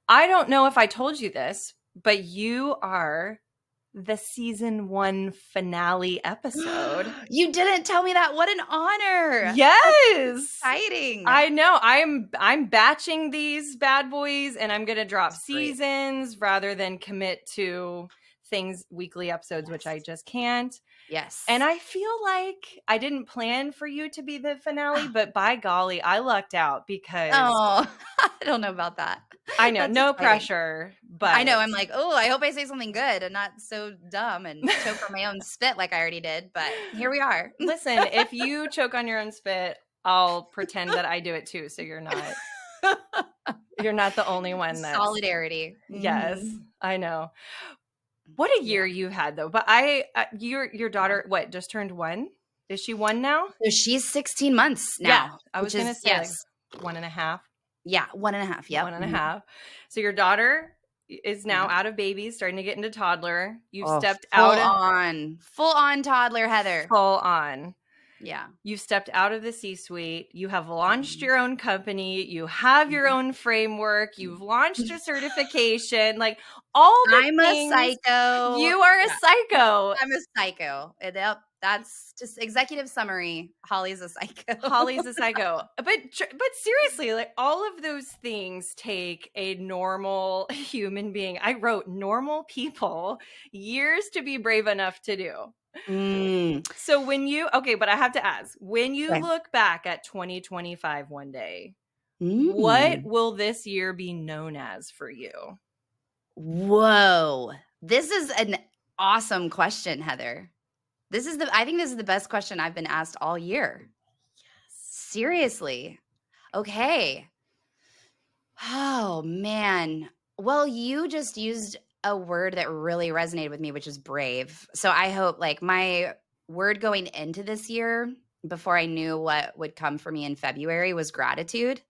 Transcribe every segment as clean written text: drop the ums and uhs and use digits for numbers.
I don't know if I told you this, but you are the season 1 finale episode. You didn't tell me that. What an honor. Yes. Exciting. I know. I'm batching these bad boys, and I'm going to drop seasons rather than commit to things, weekly episodes, which I just can't. Yes. And I feel like I didn't plan for you to be the finale, but by golly, I lucked out because I don't know about that. I know, That's no exciting. pressure, but I know. I'm like, oh, I hope I say something good and not so dumb and choke on my own spit like I already did. But here we are. Listen, if you choke on your own spit, I'll pretend that I do it too. So you're not the only one. That's solidarity. Yes, I know. What a year you had, though. But your daughter, what, just turned 1? Is she 1 now? So she's 16 months now. Yeah, I was going to say yes. like 1.5. Yeah, 1.5. Yeah, 1.5. So your daughter is now out of baby, starting to get into toddler. You've stepped full on toddler, Heather. Full on. Yeah. You've stepped out of the C-suite. You have launched your own company. You have your own framework. You've launched a certification. Like all the I'm things. A psycho. You are a psycho. I'm a psycho. Yep. That's just executive summary. Holly's a psycho. Holly's a psycho. But seriously, like all of those things take a normal human being. I wrote normal people years to be brave enough to do. So but I have to ask, when you look back at 2025 one day, what will this year be known as for you? Whoa. This is an awesome question, Heather. I think this is the best question I've been asked all year. Yes. Seriously. Okay. Oh, man. Well, you just used a word that really resonated with me, which is brave. So I hope like my word going into this year, before I knew what would come for me in February, was gratitude.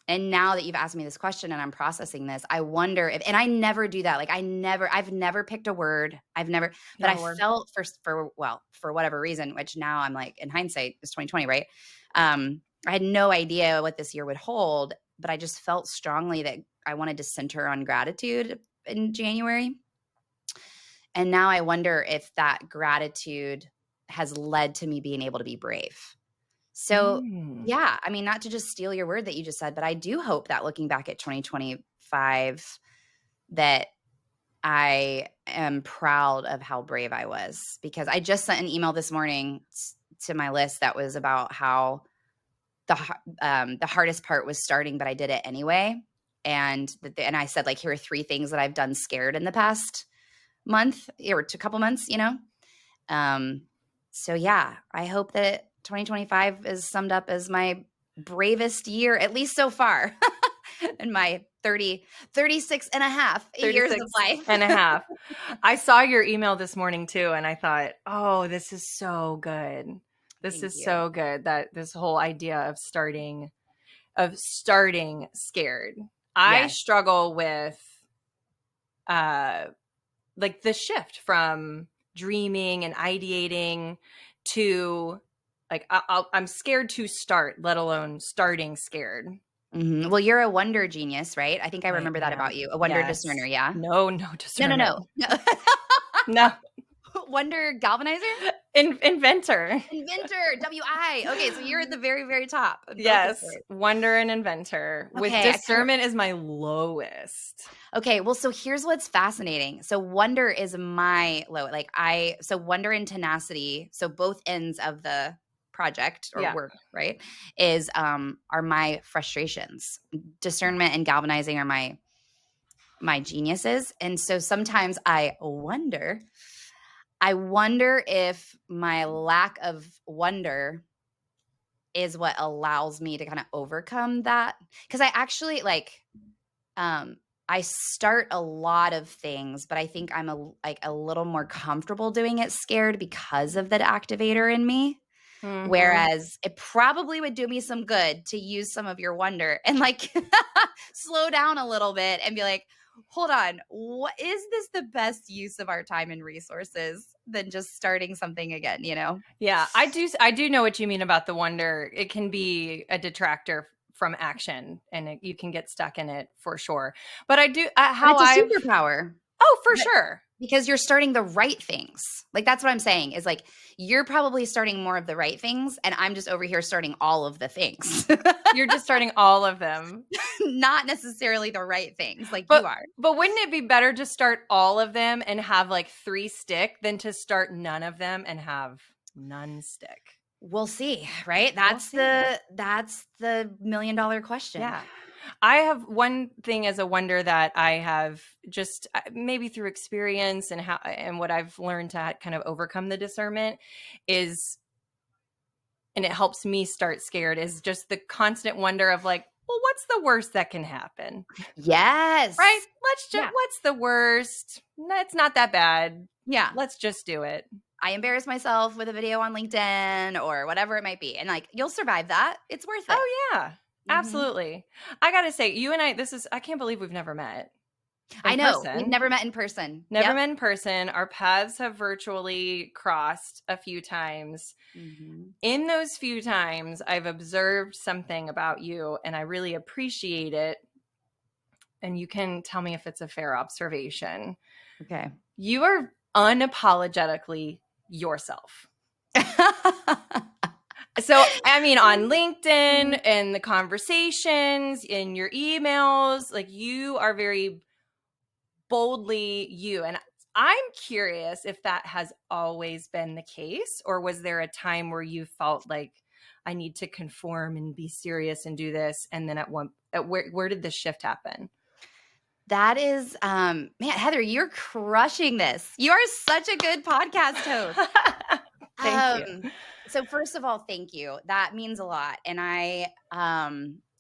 And now that you've asked me this question and I'm processing this, I wonder if, and I never do that. Like I've never picked a word. But I felt for whatever reason, which now I'm like, in hindsight, it's 2020, right? I had no idea what this year would hold, but I just felt strongly that I wanted to center on gratitude in January. And now I wonder if that gratitude has led to me being able to be brave. So yeah, I mean, not to just steal your word that you just said, but I do hope that looking back at 2025, that I am proud of how brave I was, because I just sent an email this morning to my list that was about how the hardest part was starting, but I did it anyway. And I said, like, here are 3 things that I've done scared in the past month or a couple months, So yeah, I hope that 2025 is summed up as my bravest year, at least so far, in my 36 and a half years of life. and a half. I saw your email this morning too, and I thought, oh, this is so good. This is so good, that this whole idea of starting scared. I struggle with like the shift from dreaming and ideating to like I'm scared to start, let alone starting scared. Well, you're a wonder genius, right? I think I remember that about you. A wonder discerner, yeah? No discerner. No. Wonder galvanizer? Inventor. WI. Okay, so you're at the very, very top. Yes, wonder and inventor. With discernment is my lowest. Okay, well, so here's what's fascinating. So wonder is my low. So wonder and tenacity, so both ends of the project or work, right, are my frustrations. Discernment and galvanizing are my geniuses. And so sometimes I wonder if my lack of wonder is what allows me to kind of overcome that. Because I actually I start a lot of things, but I think I'm a little more comfortable doing it scared because of that activator in me. Whereas it probably would do me some good to use some of your wonder and like slow down a little bit and be like, hold on, what is this the best use of our time and resources than just starting something again, Yeah, I do know what you mean about the wonder. It can be a detractor from action, and you can get stuck in it for sure. But I do But it's a superpower. Oh, for sure. Because you're starting the right things. Like, that's what I'm saying is like, you're probably starting more of the right things. And I'm just over here starting all of the things. You're just starting all of them. Not necessarily the right things like you are. But wouldn't it be better to start all of them and have like 3 stick than to start none of them and have none stick? We'll see, right? That's the $1 million question. Yeah. I have one thing as a wonder that I have just maybe through experience and what I've learned to kind of overcome the discernment is, and it helps me start scared, is just the constant wonder of like, well, what's the worst that can happen? Yes. Right? What's the worst? It's not that bad. Yeah. Let's just do it. I embarrass myself with a video on LinkedIn or whatever it might be. And like, you'll survive that. It's worth it. Oh yeah. Absolutely. I got to say, you and I can't believe we've never met. I know. We've never met in person. Never met in person. Our paths have virtually crossed a few times. In those few times, I've observed something about you, and I really appreciate it. And you can tell me if it's a fair observation. Okay. You are unapologetically yourself. So, I mean, on LinkedIn and the conversations, in your emails, like you are very boldly you. And I'm curious if that has always been the case, or was there a time where you felt like I need to conform and be serious and do this? And then where did the shift happen? That is, man, Heather, you're crushing this. You are such a good podcast host. Thank you. So first of all, thank you. That means a lot. And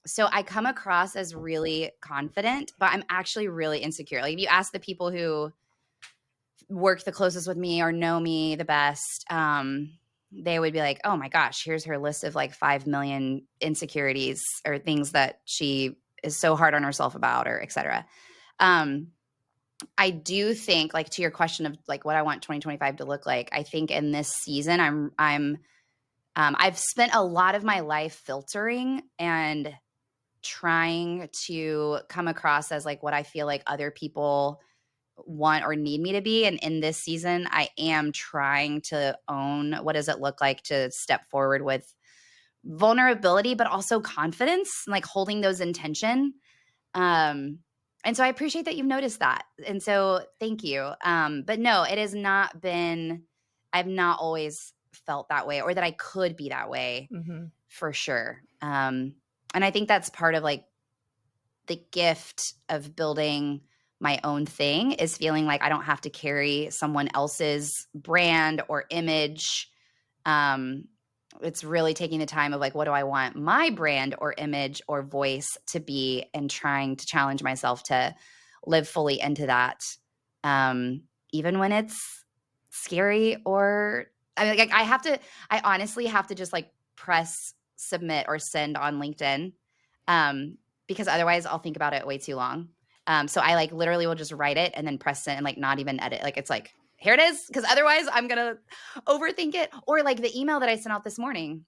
so I come across as really confident, but I'm actually really insecure. Like if you ask the people who work the closest with me or know me the best, they would be like, oh my gosh, here's her list of like 5 million insecurities or things that she is so hard on herself about, or et cetera. I do think, like, to your question of like what I want 2025 to look like, I think in this season, I've spent a lot of my life filtering and trying to come across as like what I feel like other people want or need me to be. And in this season, I am trying to own what does it look like to step forward with vulnerability, but also confidence, like holding those in tension. And so I appreciate that you've noticed that. And so thank you. But no, it has not been, I've not always felt that way, or that I could be that way for sure. And I think that's part of like the gift of building my own thing, is feeling like I don't have to carry someone else's brand or image. It's really taking the time of like, what do I want my brand or image or voice to be, and trying to challenge myself to live fully into that. Even when it's scary, or I mean, like I honestly have to just like press submit or send on LinkedIn. Because otherwise I'll think about it way too long. So I like literally will just write it and then press send and like not even edit. Like it's like, here it is. Because otherwise I'm going to overthink it. Or like the email that I sent out this morning,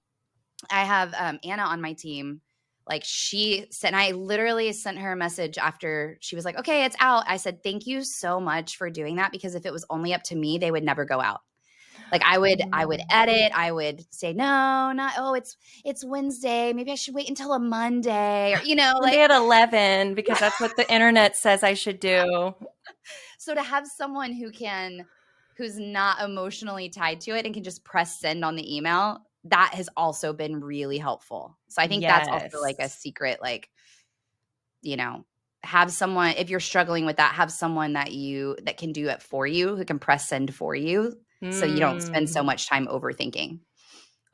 I have Anna on my team. Like she sent, I literally sent her a message after she was like, okay, it's out. I said, thank you so much for doing that. Because if it was only up to me, they would never go out. Like I would edit. I would say, no, not, oh, it's Wednesday. Maybe I should wait until a Monday, or, you know, Monday at 11, because that's what the internet says I should do. So to have someone who's not emotionally tied to it and can just press send on the email, that has also been really helpful. So I think that's also like a secret, like, you know, have someone, if you're struggling with that, have someone that can do it for you, who can press send for you. So you don't spend so much time overthinking.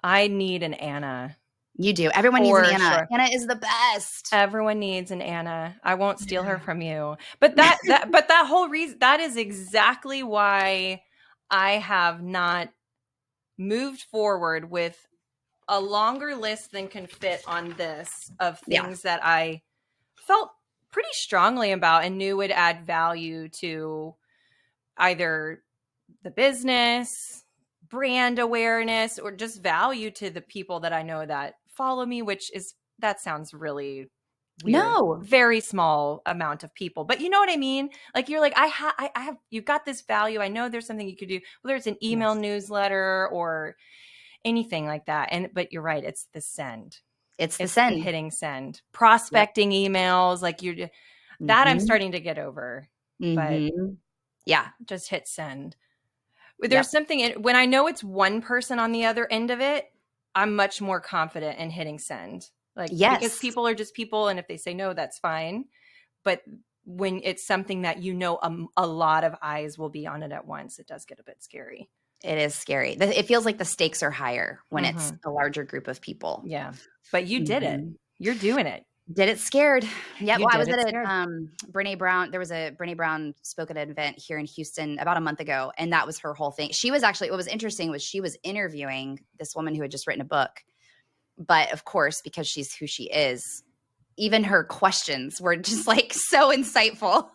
I need an Anna. You do. Everyone needs an Anna. Sure. Anna is the best. Everyone needs an Anna. I won't steal her from you. But that whole reason, that is exactly why I have not moved forward with a longer list than can fit on this of things that I felt pretty strongly about and knew would add value to either the business, brand awareness, or just value to the people that I know that follow me, which is that sounds really weird. No. Very small amount of people. But you know what I mean? Like you're like, I have, you've got this value. I know there's something you could do, whether it's an email newsletter or anything like that. But you're right. It's the send. It's the It's the send. hitting send. Prospecting emails. Like that I'm starting to get over. But yeah, just hit send. There's something when I know it's one person on the other end of it, I'm much more confident in hitting send. Like, because people are just people. And if they say no, that's fine. But when it's something that a lot of eyes will be on it at once, it does get a bit scary. It is scary. It feels like the stakes are higher when it's a larger group of people. Yeah. But you did it. You're doing it. Did it scared. Yeah. Well, I was at Brene Brown. There was a Brene Brown spoke at an event here in Houston about a month ago. And that was her whole thing. She was actually, what was interesting was she was interviewing this woman who had just written a book. But of course, because she's who she is, even her questions were just like so insightful.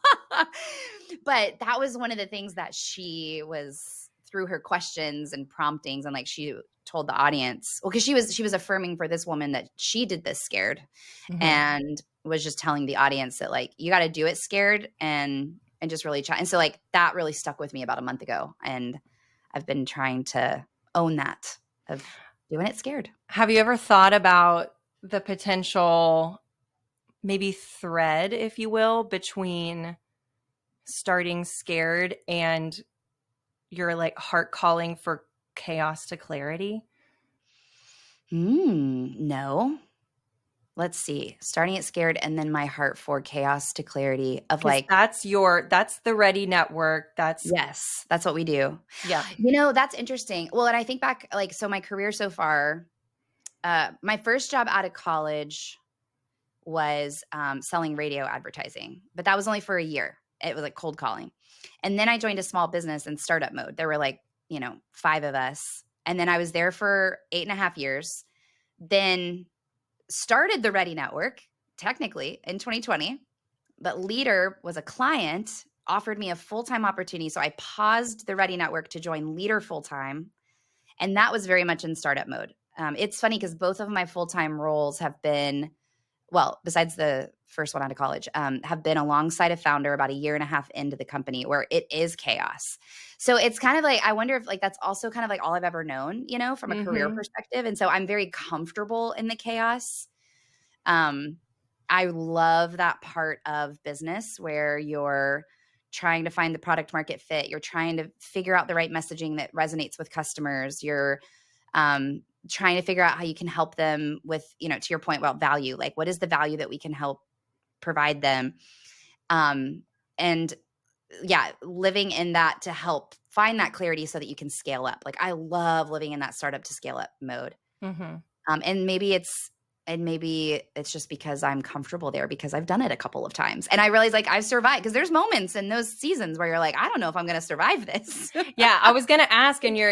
But that was one of the things that she was, through her questions and promptings, and like she told the audience, well, because she was affirming for this woman that she did this scared, and was just telling the audience that like you got to do it scared and just really try. And so like that really stuck with me about a month ago, and I've been trying to own that of doing it scared. Have you ever thought about the potential maybe thread, if you will, between starting scared and your like heart calling for chaos to clarity? No. Let's see. Starting it scared and then my heart for chaos to clarity of like, that's the R.E.A.D.Y network. Yes, that's what we do. Yeah. That's interesting. Well, and I think back, like, so my career so far, my first job out of college was selling radio advertising, but that was only for a year. It was like cold calling. And then I joined a small business in startup mode. There were like, 5 of us. And then I was there for 8.5 years. Then started the R.E.A.D.Y network technically in 2020, but Leader was a client, offered me a full-time opportunity. So I paused the R.E.A.D.Y network to join Leader full-time. And that was very much in startup mode. It's funny because both of my full-time roles have been, well, besides the first one out of college, have been alongside a founder about 1.5 years into the company where it is chaos. So it's kind of like, I wonder if like that's also kind of like all I've ever known, from a career perspective. And so I'm very comfortable in the chaos. I love that part of business where you're trying to find the product market fit. You're trying to figure out the right messaging that resonates with customers. You're trying to figure out how you can help them with, to your point about value, like what is the value that we can help provide them? And yeah, living in that to help find that clarity so that you can scale up. Like I love living in that startup to scale up mode. And maybe it's just because I'm comfortable there because I've done it a couple of times. And I realize like I've survived because there's moments in those seasons where you're like, I don't know if I'm going to survive this. Yeah. I was going to ask in your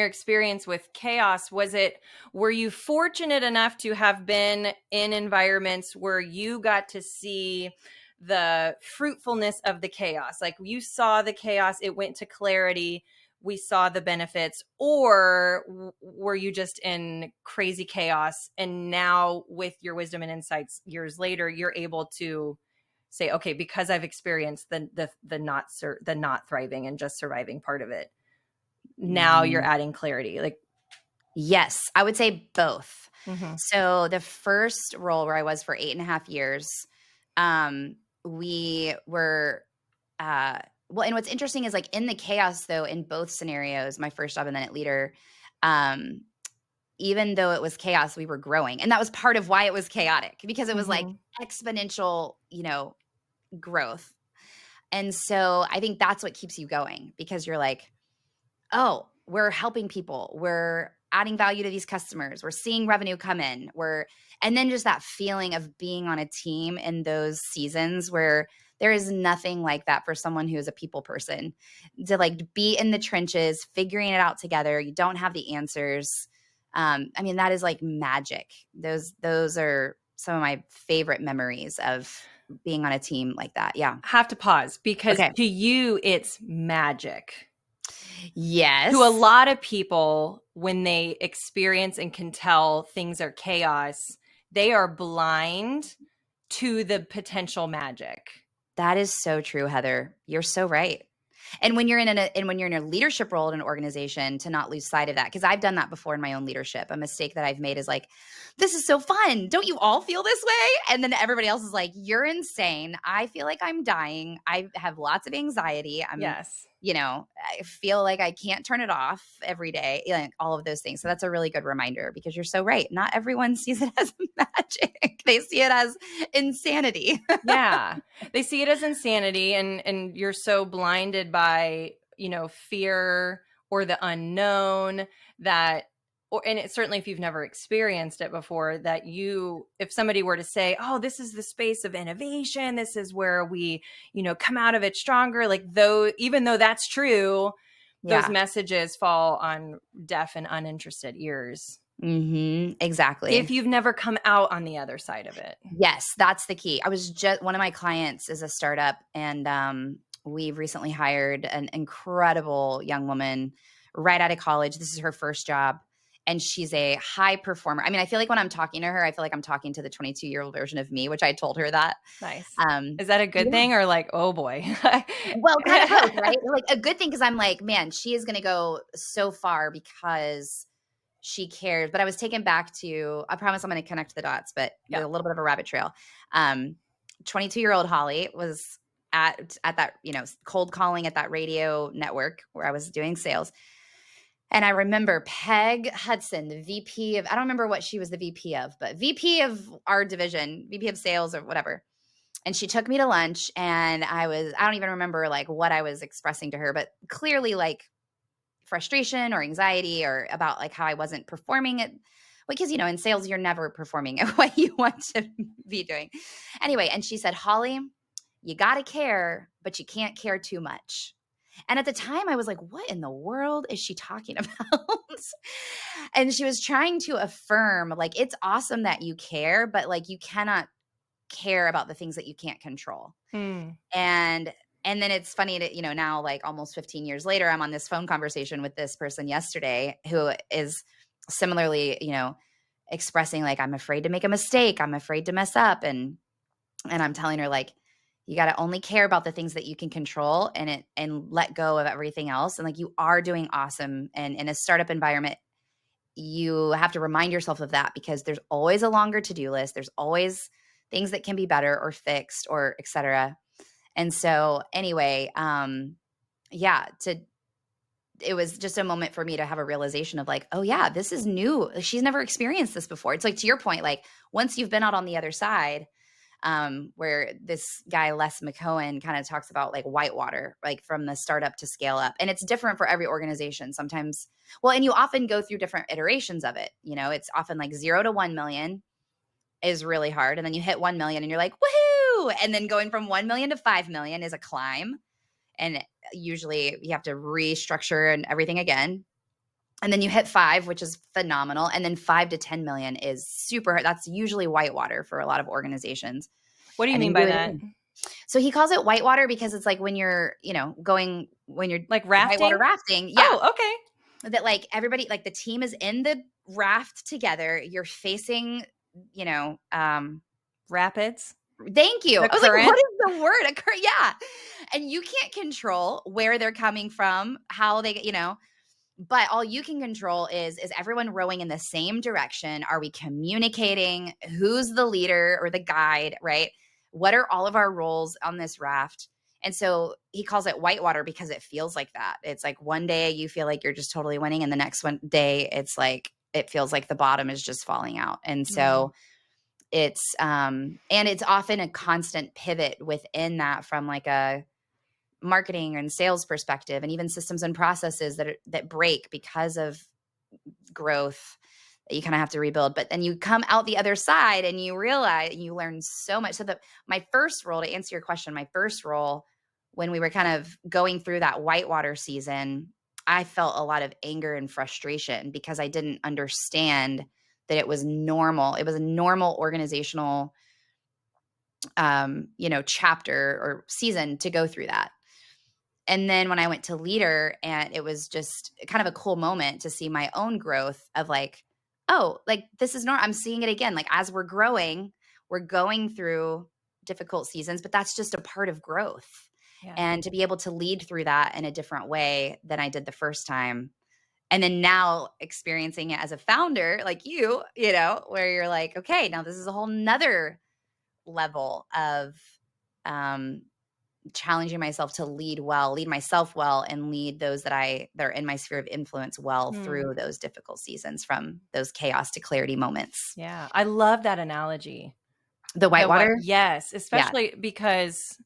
experience with chaos, were you fortunate enough to have been in environments where you got to see the fruitfulness of the chaos? Like you saw the chaos, it went to clarity, we saw the benefits, or were you just in crazy chaos and now with your wisdom and insights years later you're able to say, okay, because I've experienced the not thriving and just surviving part of it, now you're adding clarity? Like, yes, I would say both. So the first role where I was for 8.5 years, we were well, and what's interesting is like in the chaos though, in both scenarios, my first job and then at Leader, even though it was chaos, we were growing. And that was part of why it was chaotic because it was like exponential, growth. And so I think that's what keeps you going because you're like, oh, we're helping people. We're adding value to these customers. We're seeing revenue come in. And then just that feeling of being on a team in those seasons where there is nothing like that for someone who is a people person to like be in the trenches, figuring it out together. You don't have the answers. That is like magic. Those are some of my favorite memories of being on a team like that. Yeah. Have to pause because to you, it's magic. Yes. To a lot of people, when they experience and can tell things are chaos, they are blind to the potential magic. That is so true, Heather. You're so right. And when you're in a leadership role in an organization, to not lose sight of that, because I've done that before in my own leadership. A mistake that I've made is like, this is so fun. Don't you all feel this way? And then everybody else is like, you're insane. I feel like I'm dying. I have lots of anxiety. Yes. I feel like I can't turn it off every day, like all of those things. So that's a really good reminder, because you're so right. Not everyone sees it as magic. They see it as insanity. Yeah. They see it as insanity, and you're so blinded by, fear or the unknown that, and it's certainly if you've never experienced it before, that if somebody were to say, oh, this is the space of innovation, this is where we, come out of it stronger, like, though, even though that's true, those messages fall on deaf and uninterested ears. Exactly. If you've never come out on the other side of it. Yes, that's the key. One of my clients is a startup, and we've recently hired an incredible young woman right out of college. This is her first job, and she's a high performer. I mean, I feel like when I'm talking to her, I feel like I'm talking to the 22-year-old version of me, which I told her that. Nice. Is that a good thing, or like, oh boy? Well, kind of both, right? Like a good thing, because I'm like, man, she is going to go so far because she cares. But I was taken back to, I promise I'm going to connect the dots, but with a little bit of a rabbit trail. 22-year-old Holly was at that, cold calling at that radio network where I was doing sales. And I remember Peg Hudson, the VP of, I don't remember what she was the VP of, but VP of our division, VP of sales or whatever. And she took me to lunch, and I don't even remember like what I was expressing to her, but clearly like frustration or anxiety or about like how I wasn't performing it. Because, in sales, you're never performing at what you want to be doing. Anyway, and she said, Holly, you got to care, but you can't care too much. And at the time I was like, what in the world is she talking about? And she was trying to affirm, like, it's awesome that you care, but like you cannot care about the things that you can't control. And then it's funny to, now like almost 15 years later, I'm on this phone conversation with this person yesterday who is similarly, expressing like, I'm afraid to make a mistake. I'm afraid to mess up. And I'm telling her like, you got to only care about the things that you can control and let go of everything else. And like, you are doing awesome. And in a startup environment, you have to remind yourself of that, because there's always a longer to-do list. There's always things that can be better or fixed or et cetera. And so anyway, it was just a moment for me to have a realization of like, oh yeah, this is new. She's never experienced this before. It's like, to your point, like once you've been out on the other side, where this guy, Les McCohen, kind of talks about like whitewater, like from the startup to scale up. And it's different for every organization sometimes. Well, and you often go through different iterations of it. It's often like 0 to 1 million is really hard. And then you hit 1 million and you're like, woohoo. And then going from 1 million to 5 million is a climb. And usually you have to restructure and everything again. And then you hit 5, which is phenomenal. And then 5 to 10 million is super. That's usually whitewater for a lot of organizations. What do you mean by that? So he calls it whitewater because it's like when you're, when you're like rafting, whitewater rafting. Yeah. Oh, okay. That like everybody, like the team is in the raft together. You're facing, rapids. Thank you. I was like, what is the word? Yeah. And you can't control where they're coming from, how they, but all you can control is everyone rowing in the same direction? Are we communicating? Who's the leader or the guide, right? What are all of our roles on this raft? And so he calls it whitewater because it feels like that. It's like one day you feel like you're just totally winning, and the next one day it's like, it feels like the bottom is just falling out. And so it's, and it's often a constant pivot within that from like a marketing and sales perspective, and even systems and processes that break because of growth that you kind of have to rebuild. But then you come out the other side and you realize you learn so much. So my first role, to answer your question, my first role when we were kind of going through that whitewater season, I felt a lot of anger and frustration because I didn't understand that it was normal. It was a normal organizational, chapter or season to go through that. And then when I went to leader, and it was just kind of a cool moment to see my own growth of like, oh, like this is normal. I'm seeing it again. Like as we're growing, we're going through difficult seasons, but that's just a part of growth. Yeah. And to be able to lead through that in a different way than I did the first time. And then now experiencing it as a founder, like you know, where you're like, okay, now this is a whole nother level of um, challenging myself to lead myself well, and lead those that are in my sphere of influence well Hmm. through those difficult seasons, from those chaos to clarity moments. Yeah. I love that analogy. The whitewater? Yes, Yeah. especially because,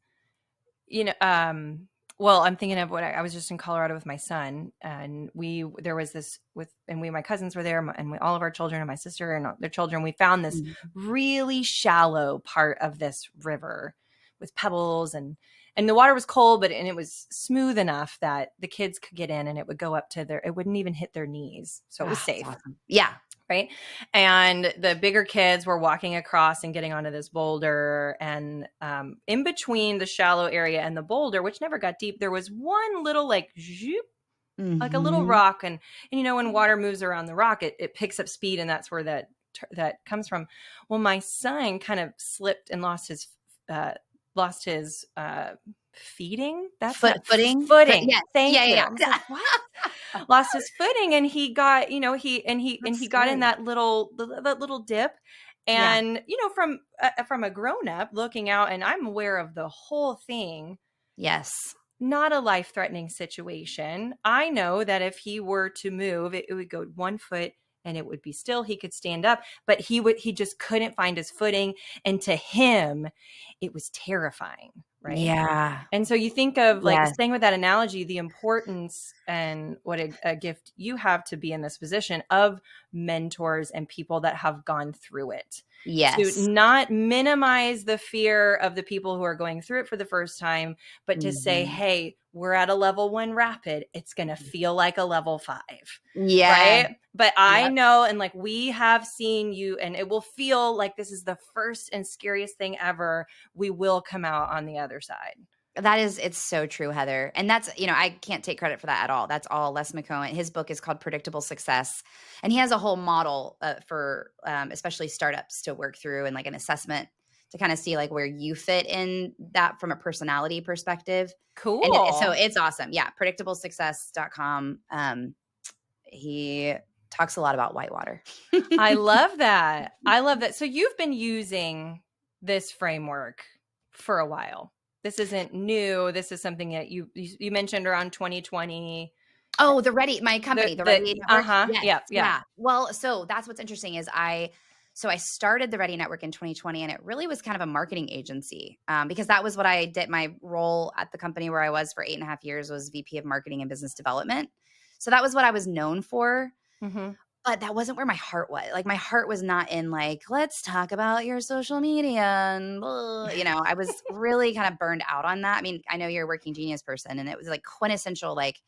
you know, well, I'm thinking of what I was just in Colorado with my son, and there was this and my cousins were there, and all of our children and my sister and their children, we found this Mhm. really shallow part of this river with pebbles, and the water was cold, and it was smooth enough that the kids could get in, and it would go up to it wouldn't even hit their knees. So it was Oh, that's safe. awesome. Yeah. Right. And the bigger kids were walking across and getting onto this boulder. And in between the shallow area and the boulder, which never got deep, there was one little like zoop, like a little Mhm. rock. And you know, when water moves around the rock, it picks up speed. And that's where that comes from. Well, my son kind of slipped and lost his feeding. That's not Footing? footing. Yes. Thank Yeah, you. yeah, I was yeah. like, what? Lost his footing, and he got, That's he got in scary. that little dip. Yeah. And from a grown up looking out, and I'm aware of the whole thing, Yes. not a life threatening situation. I know that if he were to move, it would go 1 foot and it would be still. He could stand up, but he just couldn't find his footing. And to him, it was terrifying. Right. Yeah. And so you think of, like, Yes. staying with that analogy, the importance and what a gift you have to be in this position of mentors and people that have gone through it, to Yes. not minimize the fear of the people who are going through it for the first time, but to say, Mhm. hey, we're at a level 1 rapid. It's going to feel like a level 5. Yeah. Right. But I Yep. know, and like, we have seen you, and it will feel like this is the first and scariest thing ever. We will come out on the other side. It's so true, Heather. And that's, I can't take credit for that at all. That's all Les McCohen. His book is called Predictable Success. And he has a whole model for especially startups to work through, and like an assessment to kind of see like where you fit in that from a personality perspective. And so Cool. it's awesome. Yeah. Predictablesuccess.com. He talks a lot about whitewater. I love that. I love that. So you've been using this framework for a while. This isn't new. This is something that you mentioned around 2020. Oh, my company, the The R.E.A.D. Network? Yes, yeah, yeah. yeah. Well, so that's what's interesting is I started the R.E.A.D. Network in 2020, and it really was kind of a marketing agency, because that was what I did. My role at the company where I was for 8.5 years was VP of Marketing and Business Development. So that was what I was known for, Mm-hmm. but that wasn't where my heart was. Like my heart was not in like, let's talk about your social media and blah. I was really kind of burned out on that. I mean, I know you're a working genius person, and it was like quintessential, like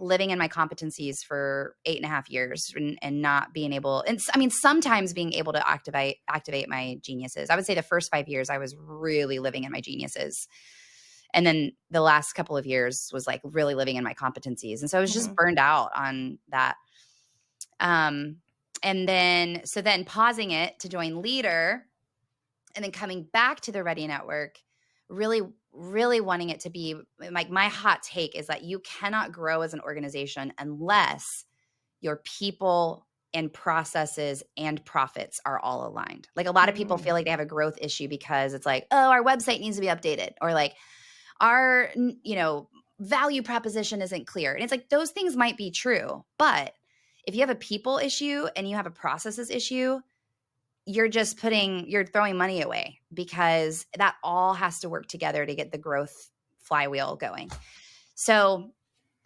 living in my competencies for 8.5 years, and not being able, and I mean, sometimes being able to activate my geniuses. I would say the first 5 years I was really living in my geniuses. And then the last couple of years was like really living in my competencies. And so I was just Mm-hmm. burned out on that. Um, then pausing it to join Leader, and then coming back to the R.E.A.D. Network, really, really wanting it to be like, my hot take is that you cannot grow as an organization unless your people and processes and profits are all aligned. Like a lot of people feel like they have a growth issue because it's like, oh, our website needs to be updated, or like our, value proposition isn't clear. And it's like, those things might be true, but if you have a people issue and you have a processes issue, you're throwing money away, because that all has to work together to get the growth flywheel going. So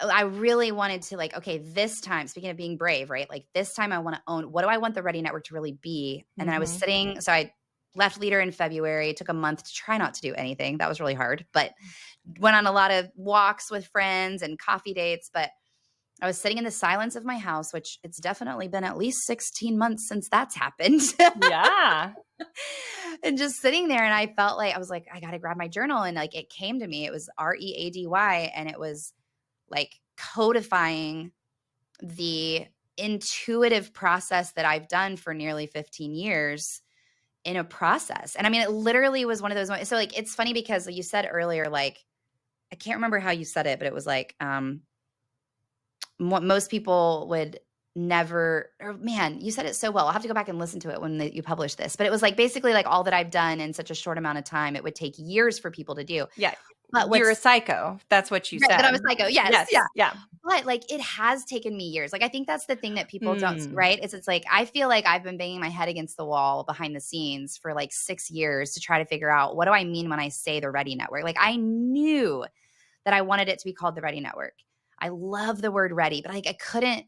I really wanted to, like, okay, this time, speaking of being brave, right? Like this time I want to own, what do I want the R.E.A.D. Network to really be? And then I was Mm-hmm. so I left Leader in February. It took a month to try not to do anything. That was really hard, but went on a lot of walks with friends and coffee dates. But I was sitting in the silence of my house, which it's definitely been at least 16 months since that's happened. Yeah. And just sitting there, and I felt like, I was like, I got to grab my journal. And like, it came to me, it was R.E.A.D.Y. And it was like codifying the intuitive process that I've done for nearly 15 years in a process. And I mean, it literally was one of those moments. So like, it's funny because you said earlier, like, I can't remember how you said it, but it was like, what most people would never, or man, you said it so well. I'll have to go back and listen to it when you publish this, but it was like, basically like all that I've done in such a short amount of time, it would take years for people to do. Yeah. But you're a psycho. That's what you said. That I'm a psycho. Yes. Yeah. Yeah. But like, it has taken me years. Like, I think that's the thing that people don't, right? It's like, I feel like I've been banging my head against the wall behind the scenes for like 6 years to try to figure out, what do I mean when I say the R.E.A.D.Y network? Like, I knew that I wanted it to be called the R.E.A.D.Y network. I love the word ready, but like, I couldn't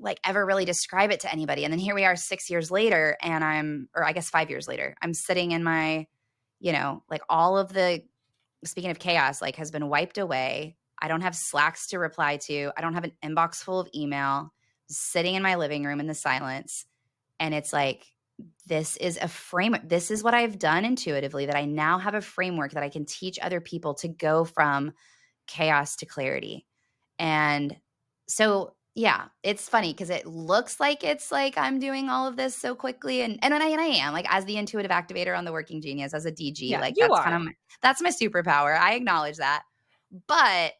like ever really describe it to anybody. And then here we are 6 years later, and or I guess 5 years later, I'm sitting in my, like all of the, speaking of chaos, like has been wiped away. I don't have Slacks to reply to. I don't have an inbox full of email, sitting in my living room in the silence. And it's like, this is a framework. This is what I've done intuitively, that I now have a framework that I can teach other people to go from chaos to clarity. And so, yeah, it's funny because it looks like it's like I'm doing all of this so quickly. And I am, like, as the intuitive activator on the Working Genius, as a DG, like that's kind of that's my superpower. I acknowledge that. But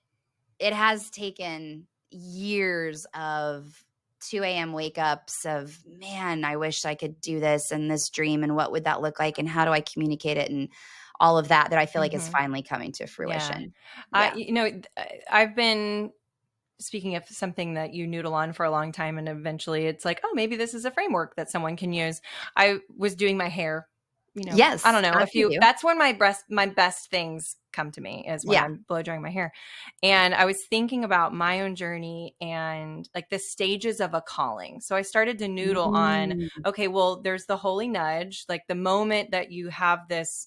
it has taken years of 2 a.m. wake ups of, man, I wish I could do this and this dream, and what would that look like, and how do I communicate it, and all of that I feel like is finally coming to fruition. Yeah. I've been speaking of something that you noodle on for a long time, and eventually it's like, oh, maybe this is a framework that someone can use. I was doing my hair. Yes, I don't know, that's when my best things come to me, is when I'm blow drying my hair. And I was thinking about my own journey and like the stages of a calling. So I started to noodle on, okay, well, there's the holy nudge, like the moment that you have this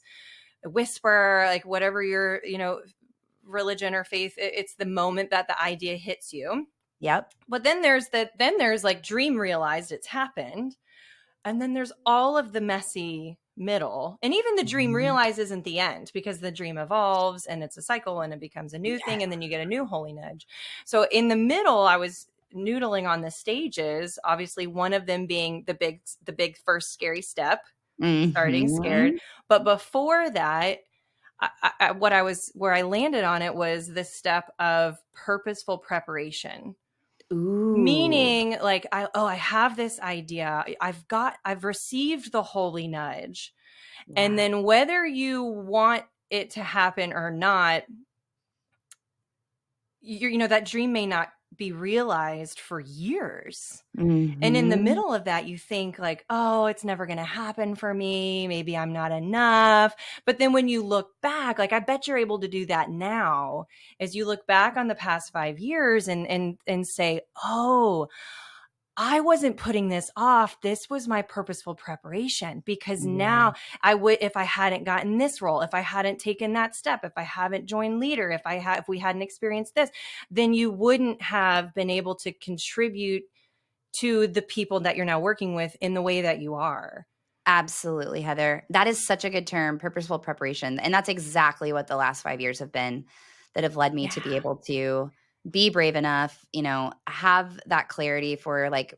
whisper, like whatever your, religion or faith, it's the moment that the idea hits you. Yep. But then there's like dream realized, it's happened. And then there's all of the messy middle. And even the dream realized isn't the end, because the dream evolves and it's a cycle and it becomes a new thing. And then you get a new holy nudge. So in the middle, I was noodling on the stages, obviously one of them being the big first scary step, starting scared. But before that, where I landed on it was the step of purposeful preparation. Ooh. Meaning like, I have this idea. I've received the holy nudge. Yeah. And then whether you want it to happen or not, that dream may not be realized for years. And in the middle of that, you think like, oh, it's never going to happen for me. Maybe I'm not enough. But then when you look back, like, I bet you're able to do that now as you look back on the past 5 years and say, oh, I wasn't putting this off. This was my purposeful preparation, because now I would, if I hadn't gotten this role, if I hadn't taken that step, if I haven't joined leader, if we hadn't experienced this, then you wouldn't have been able to contribute to the people that you're now working with in the way that you are. Absolutely, Heather. That is such a good term, purposeful preparation. And that's exactly what the last 5 years have been, that have led me to be able to be brave enough, have that clarity for like,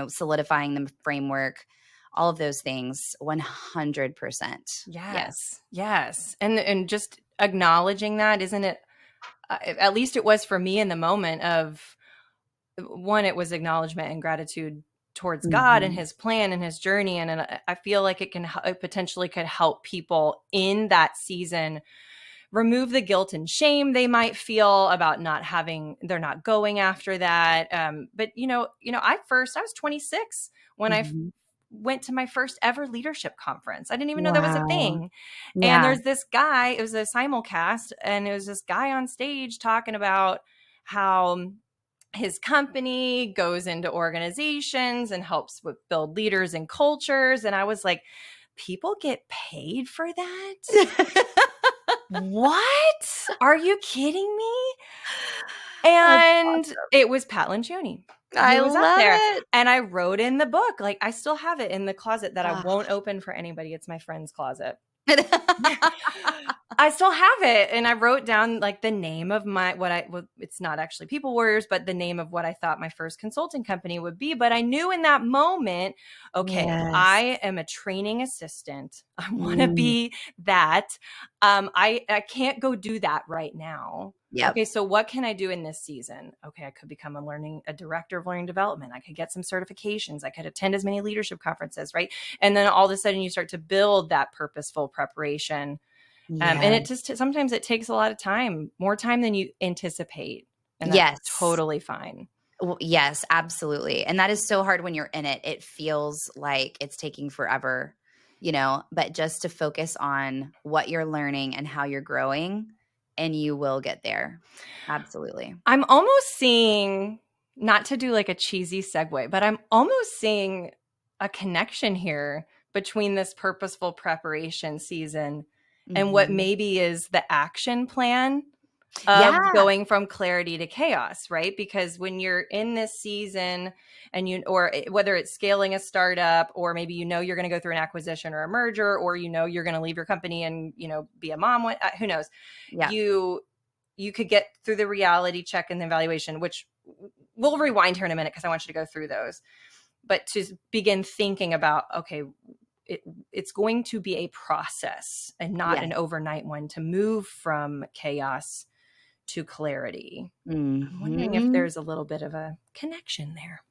solidifying the framework, all of those things, 100%. Yes. And just acknowledging that, isn't it? At least it was for me in the moment of, one, it was acknowledgement and gratitude towards God and his plan and his journey. And I feel like it potentially could help people in that season remove the guilt and shame they might feel about they're not going after that. But I was 26 when I went to my first ever leadership conference. I didn't even know that was a thing. Yeah. And there's this guy, it was a simulcast, and it was this guy on stage talking about how his company goes into organizations and helps build leaders and cultures. And I was like, people get paid for that? What? Are you kidding me? And awesome. It was Pat Lencioni. I was love up there. It. And I wrote in the book, like, I still have it in the closet that I won't open for anybody. It's my friend's closet. I still have it. And I wrote down like the name of it's not actually People Warriors, but the name of what I thought my first consulting company would be. But I knew in that moment, okay, Yes. I am a training assistant. I want to be that. I can't go do that right now. Yep. Okay, so what can I do in this season? Okay, I could become a director of learning development. I could get some certifications. I could attend as many leadership conferences, right? And then all of a sudden you start to build that purposeful preparation. And it just, sometimes it takes a lot of time, more time than you anticipate. And that's totally fine. Well, yes, absolutely. And that is so hard when you're in it. It feels like it's taking forever, but just to focus on what you're learning and how you're growing, and you will get there. Absolutely. I'm almost seeing, not to do like a cheesy segue, but I'm almost seeing a connection here between this purposeful preparation season and what maybe is the action plan of going from clarity to chaos, right? Because when you're in this season and or whether it's scaling a startup, or maybe you're going to go through an acquisition or a merger, or you're going to leave your company and be a mom, who knows? You could get through the reality check and the evaluation, which we'll rewind here in a minute because I want you to go through those. But to begin thinking about, okay, it's going to be a process and not an overnight one to move from chaos to clarity. I'm wondering if there's a little bit of a connection there.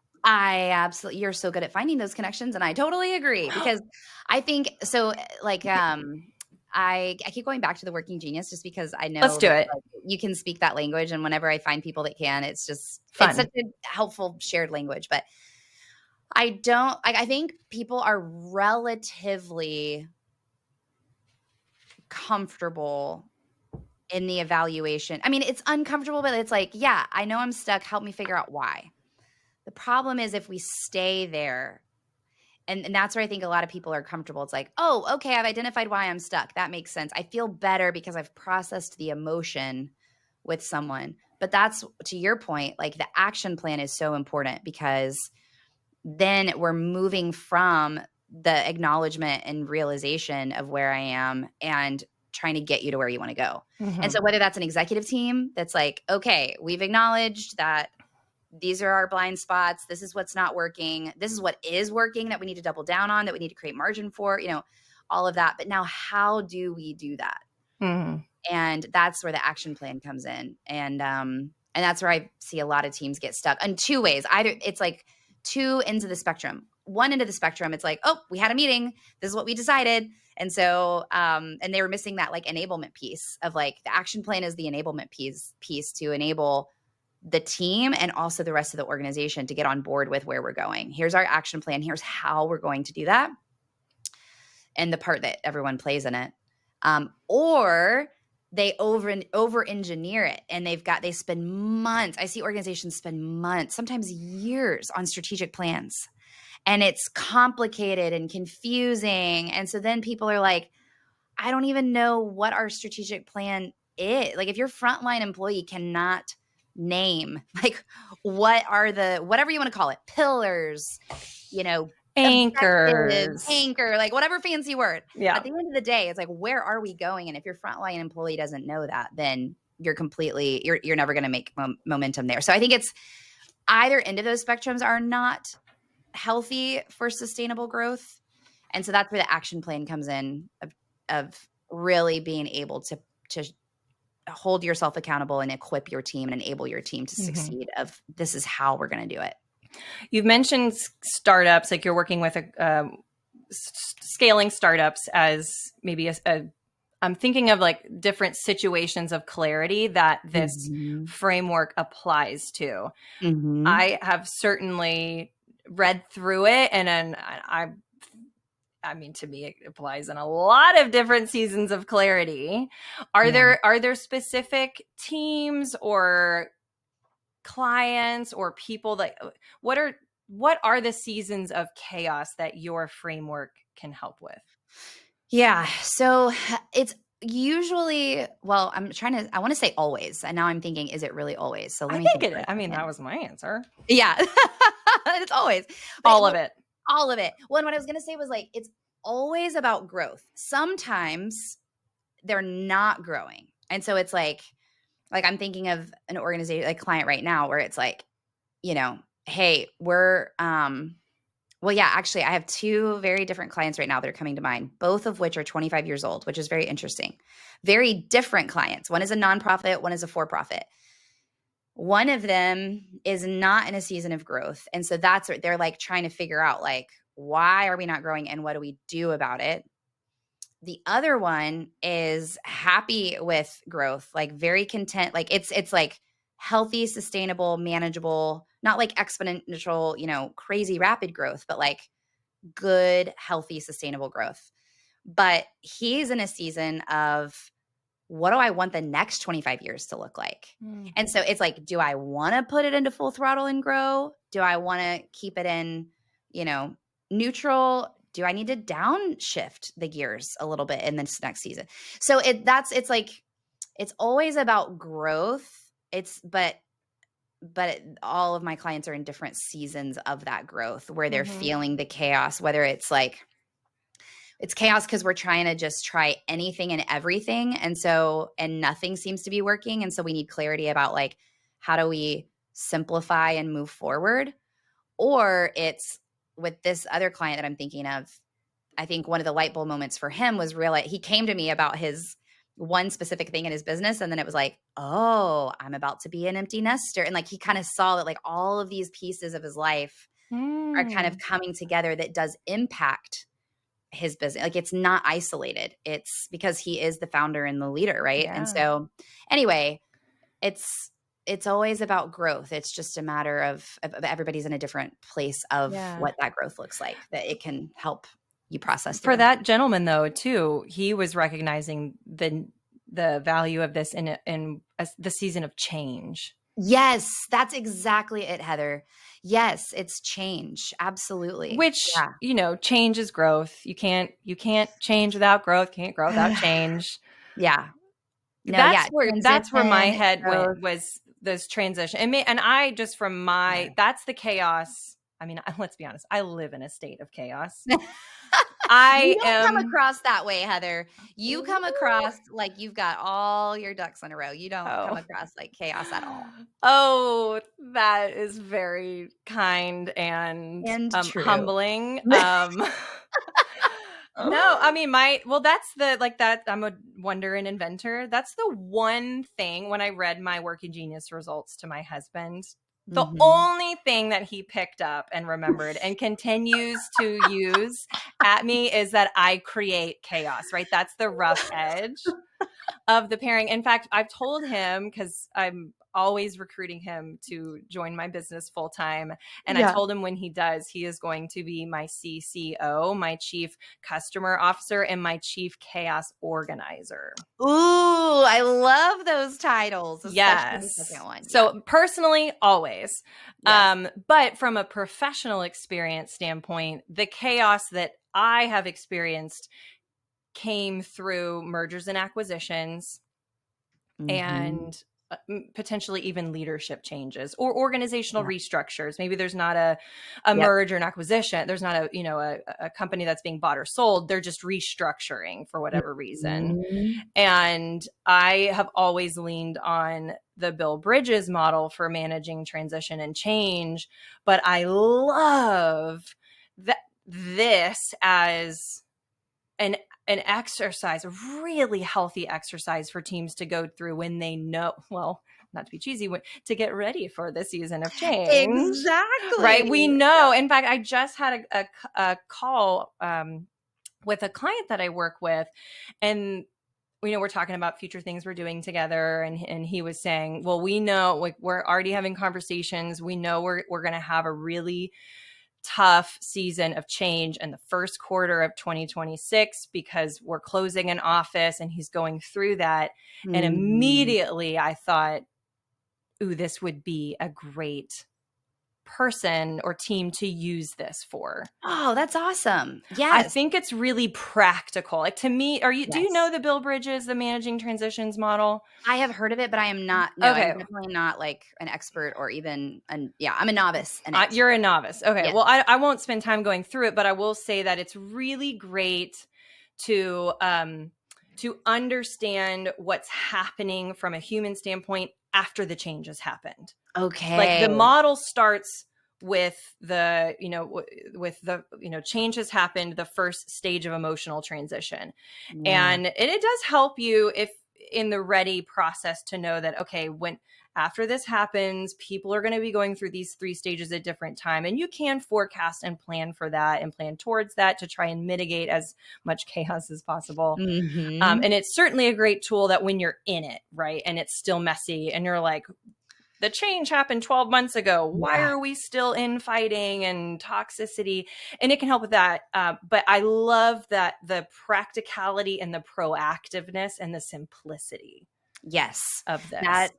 You're so good at finding those connections, and I totally agree, because I think so. Like, I keep going back to the working genius just because I know Let's do it. Like, you can speak that language, and whenever I find people that can, it's just fun. It's such a helpful shared language. But I think people are relatively comfortable in the evaluation. I mean, it's uncomfortable, but it's like, yeah, I know I'm stuck. Help me figure out why. The problem is if we stay there, and that's where I think a lot of people are comfortable. It's like, oh, okay, I've identified why I'm stuck. That makes sense. I feel better because I've processed the emotion with someone. But that's, to your point, like the action plan is so important, because then we're moving from the acknowledgement and realization of where I am and trying to get you to where you want to go. And so whether that's an executive team that's like, okay, we've acknowledged that these are our blind spots. This is what's not working. This is what is working that we need to double down on, that we need to create margin for, all of that. But now how do we do that? And that's where the action plan comes in. And that's where I see a lot of teams get stuck in two ways. Either it's like two ends of the spectrum. One end of the spectrum, it's like, oh, we had a meeting. This is what we decided. And so, and they were missing that like enablement piece of like the action plan is the enablement piece to enable the team and also the rest of the organization to get on board with where we're going. Here's our action plan. Here's how we're going to do that. And the part that everyone plays in it. Or they over engineer it, and they spend months. I see organizations spend months, sometimes years, on strategic plans, and it's complicated and confusing. And so then people are like, I don't even know what our strategic plan is. Like, if your frontline employee cannot name, like, what are whatever you want to call it, pillars, anchor, like whatever fancy word. Yeah. At the end of the day, it's like, where are we going? And if your frontline employee doesn't know that, then you're never going to make momentum there. So I think it's either end of those spectrums are not healthy for sustainable growth. And so that's where the action plan comes in, of really being able to hold yourself accountable and equip your team and enable your team to succeed, of this is how we're going to do it. You've mentioned startups, like you're working with scaling startups as maybe I'm thinking of like different situations of clarity that this framework applies to. I have certainly read through it, and I mean, to me, it applies in a lot of different seasons of clarity. Are there specific teams or clients or people that what are the seasons of chaos that your framework can help with? Yeah. So it's usually, well, I want to say always. And now I'm thinking, is it really always? So let me think. I mean, that was my answer. Yeah. It's always. All of it. All of it. Well, and what I was going to say was like, it's always about growth. Sometimes they're not growing. And so it's like I'm thinking of an organization, like client right now where it's like, hey, we're, well, yeah, actually I have two very different clients right now that are coming to mind, both of which are 25 years old, which is very interesting. Very different clients. One is a nonprofit, one is a for-profit. One of them is not in a season of growth. And so that's what they're like trying to figure out, like, why are we not growing and what do we do about it? The other one is happy with growth, like very content. Like it's like healthy, sustainable, manageable, not like exponential, crazy rapid growth, but like good, healthy, sustainable growth. But he's in a season of, what do I want the next 25 years to look like? And so it's like, do I want to put it into full throttle and grow? Do I want to keep it in, neutral? Do I need to downshift the gears a little bit in this next season? So it's like, it's always about growth. But all of my clients are in different seasons of that growth where they're feeling the chaos, whether it's like, it's chaos because we're trying to just try anything and everything. And nothing seems to be working. And so we need clarity about like, how do we simplify and move forward? Or it's with this other client that I'm thinking of, I think one of the light bulb moments for him was he came to me about his one specific thing in his business. And then it was like, oh, I'm about to be an empty nester. And like, he kind of saw that like all of these pieces of his life are kind of coming together that does impact his business. Like it's not isolated. It's because he is the founder and the leader. Right. Yeah. And so anyway, it's always about growth. It's just a matter of everybody's in a different place of what that growth looks like, that it can help you process through. For that gentleman though, too, he was recognizing the value of this in the season of change. Yes, that's exactly it, Heather. Yes, it's change. Absolutely. Which, change is growth. You can't change without growth. Can't grow without change. Yeah. No, that's where my head went, was this transition. And I just from that's the chaos. I mean, let's be honest. I live in a state of chaos. You don't come across that way, Heather. You come across like you've got all your ducks in a row. You don't come across like chaos at all. Oh, that is very kind and humbling. No, I mean, that's that I'm a wonder and inventor. That's the one thing when I read my Working Genius results to my husband, the only thing that he picked up and remembered and continues to use at me is that I create chaos, right? That's the rough edge of the pairing. In fact, I've told him, because I'm always recruiting him to join my business full time. And I told him when he does, he is going to be my CCO, my Chief Customer Officer, and my Chief Chaos Organizer. Ooh, I love those titles. Especially the second one. So personally, always. Yes. But from a professional experience standpoint, the chaos that I have experienced came through mergers and acquisitions and potentially even leadership changes or organizational restructures. Maybe there's not a merger and acquisition. There's not a company that's being bought or sold. They're just restructuring for whatever reason. And I have always leaned on the Bill Bridges model for managing transition and change, but I love this as an exercise, a really healthy exercise for teams to go through when they know, well, not to be cheesy, to get ready for the season of change. Exactly. Right. We know. In fact, I just had a call with a client that I work with, and we're talking about future things we're doing together. And he was saying, well, we know, like, we're already having conversations. We know we're going to have a really tough season of change in the first quarter of 2026 because we're closing an office, and he's going through that. And immediately I thought, ooh, this would be a great person or team to use this for. Oh, that's awesome. Yes. I think it's really practical. Like, to me, do you know the Bill Bridges, the managing transitions model? I have heard of it, but I am not. No, I'm definitely not like an expert or even I'm a novice. You're a novice. Okay. Yes. Well, I won't spend time going through it, but I will say that it's really great to to understand what's happening from a human standpoint after the change has happened. Okay. Like the model starts with the, change has happened, the first stage of emotional transition. Yeah. And it does help you if in the ready process to know that, okay, when after this happens, people are going to be going through these 3 stages at different time. And you can forecast and plan for that and plan towards that to try and mitigate as much chaos as possible. Mm-hmm. And it's certainly a great tool that when you're in it, right, and it's still messy and you're like, the change happened 12 months ago. Why are we still infighting and toxicity? And it can help with that. But I love that the practicality and the proactiveness and the simplicity. Yes. Of this.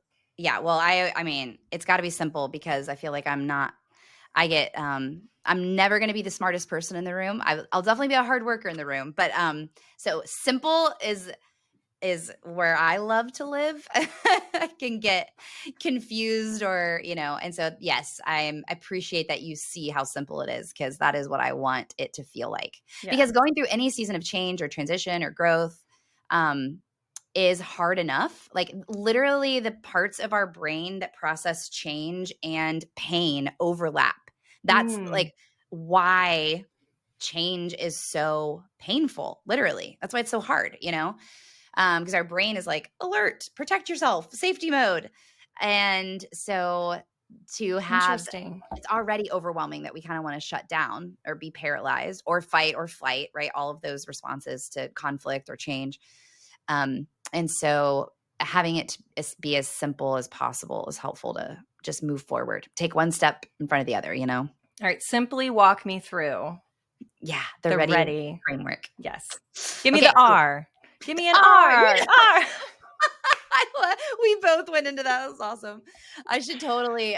Well, I mean, it's got to be simple because I feel like I'm never going to be the smartest person in the room. I'll definitely be a hard worker in the room, but so simple is where I love to live. I can get confused and so yes, I appreciate that you see how simple it is because that is what I want it to feel like. Yeah. Because going through any season of change or transition or growth is hard enough. Like literally the parts of our brain that process change and pain overlap. That's like why change is so painful, literally. That's why it's so hard, because our brain is like, alert, protect yourself, safety mode. And so to have, it's already overwhelming that we kind of want to shut down or be paralyzed or fight or flight, right? All of those responses to conflict or change. And so having it be as simple as possible is helpful to just move forward, take one step in front of the other, All right. Simply walk me through. Yeah. The ready framework. Yes. Give me the R. Give me an R. Yeah. R. We both went into that. That was awesome. I should totally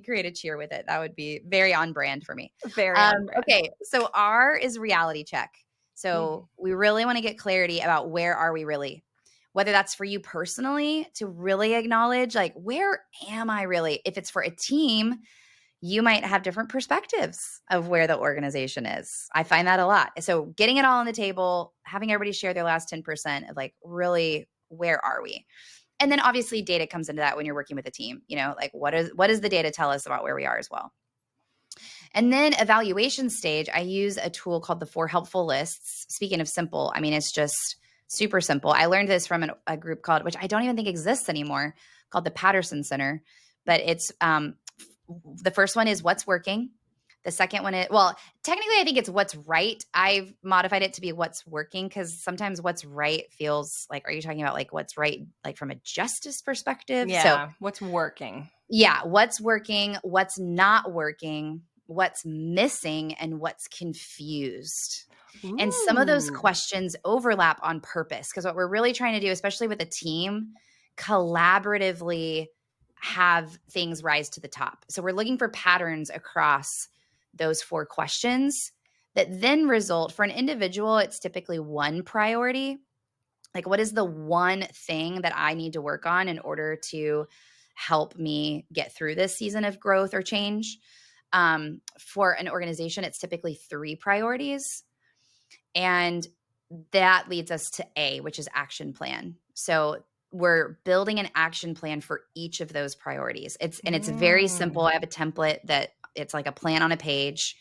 create a cheer with it. That would be very on brand for me. Very on brand. Okay. So R is reality check. So we really want to get clarity about where are we really, whether that's for you personally to really acknowledge, like, where am I really? If it's for a team, you might have different perspectives of where the organization is. I find that a lot. So getting it all on the table, having everybody share their last 10% of like, really, where are we? And then obviously data comes into that when you're working with a team, like what does the data tell us about where we are as well? And then evaluation stage, I use a tool called the 4 helpful lists. Speaking of simple, I mean, it's just super simple. I learned this from a group called, which I don't even think exists anymore, called the Patterson Center. But it's the first one is what's working. The second one is, well, technically I think it's what's right. I've modified it to be what's working because sometimes what's right feels like, are you talking about like what's right, like from a justice perspective? Yeah. So, what's working? Yeah. What's working, what's not working, what's missing, and what's confused. Ooh. And some of those questions overlap on purpose because what we're really trying to do, especially with a team, collaboratively have things rise to the top. So we're looking for patterns across those 4 questions that then result for an individual. It's typically one priority. Like, what is the one thing that I need to work on in order to help me get through this season of growth or change? For an organization, it's typically 3 priorities. And that leads us to A, which is action plan. So we're building an action plan for each of those priorities. It's very simple. I have a template that it's like a plan on a page.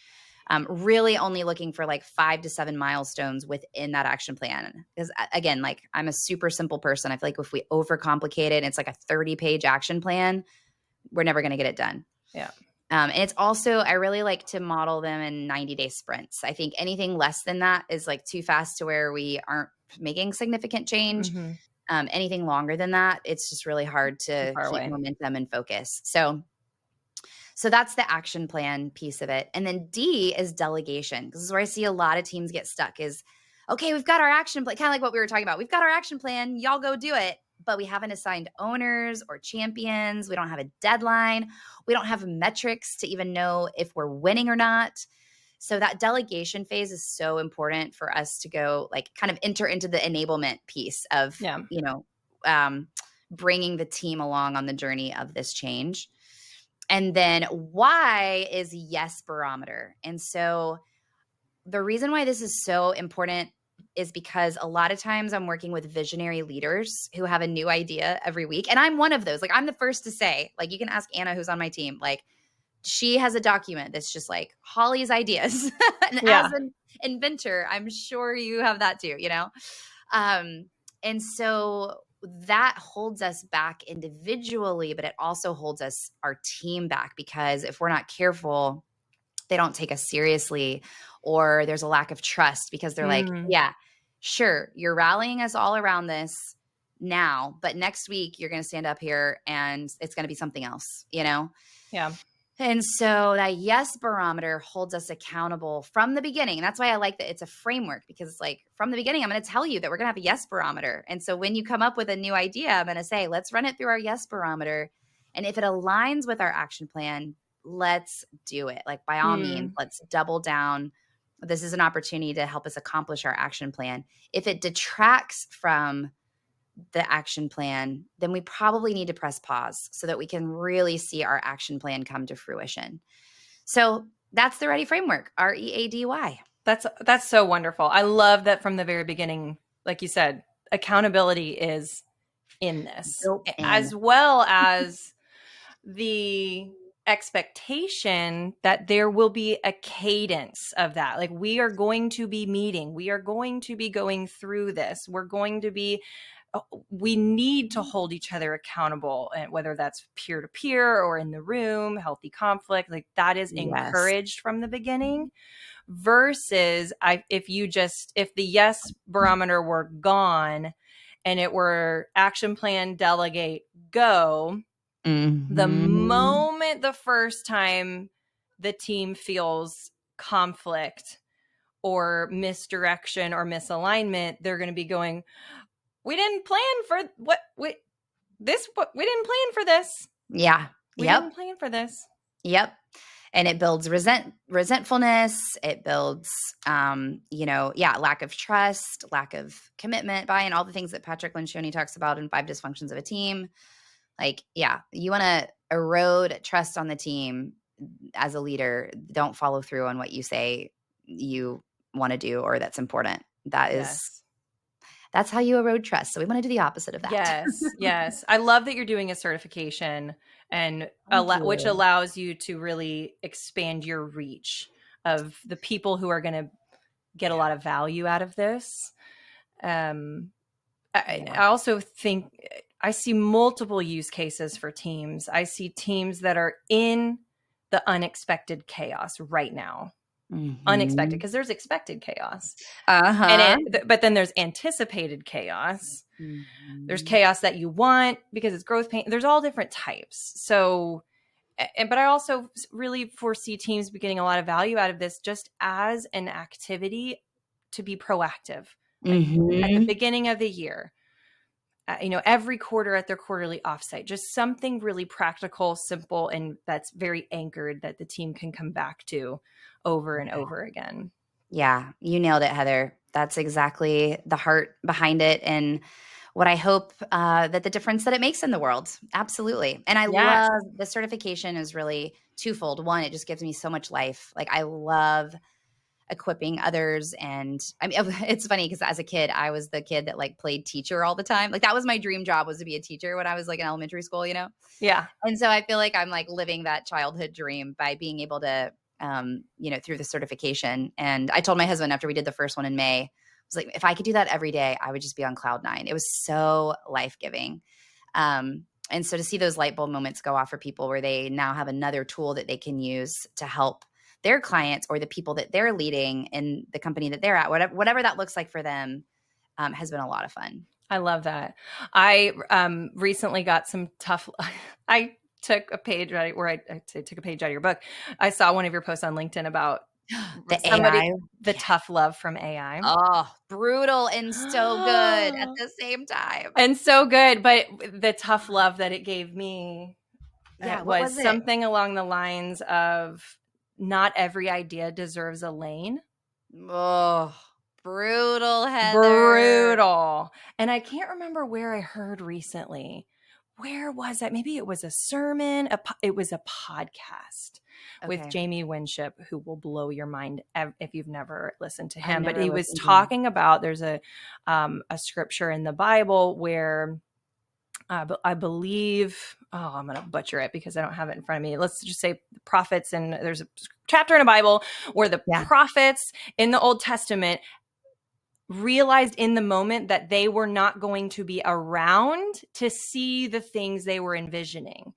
Really only looking for like 5 to 7 milestones within that action plan. Because again, like I'm a super simple person. I feel like if we overcomplicate it, it's like a 30-page action plan, we're never going to get it done. Yeah. And it's also, I really like to model them in 90-day sprints. I think anything less than that is like too fast to where we aren't making significant change. Anything longer than that, it's just really hard to keep momentum and focus. So that's the action plan piece of it. And then D is delegation. This is where I see a lot of teams get stuck is, okay, we've got our action plan, kind of like what we were talking about. We've got our action plan. Y'all go do it. But we haven't assigned owners or champions. We don't have a deadline. We don't have metrics to even know if we're winning or not. So that delegation phase is so important for us to go like kind of enter into the enablement piece of, bringing the team along on the journey of this change. And then Y is yes barometer. And so the reason why this is so important is because a lot of times I'm working with visionary leaders who have a new idea every week. And I'm one of those. Like, I'm the first to say, like, you can ask Anna, who's on my team, like, she has a document that's just like Holly's ideas. And as Yeah. an inventor, I'm sure you have that too, you know? And so that holds us back individually, but it also holds us, our team, back, because if we're not careful, they don't take us seriously, or there's a lack of trust because they're like, yeah, sure, you're rallying us all around this now, but next week you're going to stand up here and it's going to be something else, you know? Yeah. And so that yes barometer holds us accountable from the beginning. And that's why I like that it's a framework, because it's like, from the beginning, I'm going to tell you that we're going to have a yes barometer. And so when you come up with a new idea, I'm going to say, let's run it through our yes barometer. And if it aligns with our action plan, let's do it. Like, by all means, let's double down. This is an opportunity to help us accomplish our action plan. If it detracts from the action plan, then we probably need to press pause so that we can really see our action plan come to fruition. So that's the R.E.A.D.Y framework, R-E.A.D.Y. That's so wonderful. I love that from the very beginning, like you said, accountability is in this, Built in. as well as the expectation that there will be a cadence of that. Like, we are going to be meeting, we are going to be going through this, we need to hold each other accountable, and whether that's peer to peer or in the room, healthy conflict, like that is encouraged from the beginning. Versus if the yes barometer were gone and it were action plan, delegate, go, the moment the first time the team feels conflict or misdirection or misalignment, they're going to be going, we didn't plan for we didn't plan for this. Yeah. We didn't plan for this. Yep. And it builds resentfulness. It builds, lack of trust, lack of commitment, buy-in, all the things that Patrick Lencioni talks about in 5 Dysfunctions of a Team. Like, yeah, you want to erode trust on the team as a leader. Don't follow through on what you say you want to do or that's important. That's how you erode trust. So we want to do the opposite of that. Yes. I love that you're doing a certification, and which allows you to really expand your reach of the people who are going to get a lot of value out of this. I also think I see multiple use cases for teams. I see teams that are in the unexpected chaos right now. Unexpected, because there's expected chaos. But then there's anticipated chaos. There's chaos that you want because it's growth pain. There's all different types. So, but I also really foresee teams getting a lot of value out of this just as an activity to be proactive. Like at the beginning of the year, every quarter at their quarterly offsite, just something really practical, simple, and that's very anchored that the team can come back to over and over again. Yeah, you nailed it, Heather. That's exactly the heart behind it, and what I hope that the difference that it makes in the world. Absolutely. And I love the certification is really twofold. One, it just gives me so much life. Like, I love equipping others. And I mean, it's funny because as a kid, I was the kid that like played teacher all the time. Like, that was my dream job, was to be a teacher when I was like in elementary school, Yeah. And so I feel like I'm like living that childhood dream by being able to, through the certification. And I told my husband after we did the first one in May, I was like, if I could do that every day, I would just be on cloud 9. It was so life-giving. And so to see those light bulb moments go off for people where they now have another tool that they can use to help their clients or the people that they're leading in the company that they're at, whatever that looks like for them, has been a lot of fun. I love that. I recently got some tough. I took a page out of your book. I saw one of your posts on LinkedIn about the tough love from AI. Oh, brutal and so good at the same time. And so good, but the tough love that it gave me was something along the lines of, not every idea deserves a lane. Oh, brutal, Heather. Brutal. And I can't remember where I heard recently. Where was that? Maybe it was a sermon. It was a podcast with Okay. Jamie Winship, who will blow your mind if you've never listened to I him. But never he was listened to him. talking about, there's a scripture in the Bible where I believe, I'm going to butcher it because I don't have it in front of me. Let's just say prophets, and there's a chapter in the Bible where the prophets in the Old Testament realized in the moment that they were not going to be around to see the things they were envisioning.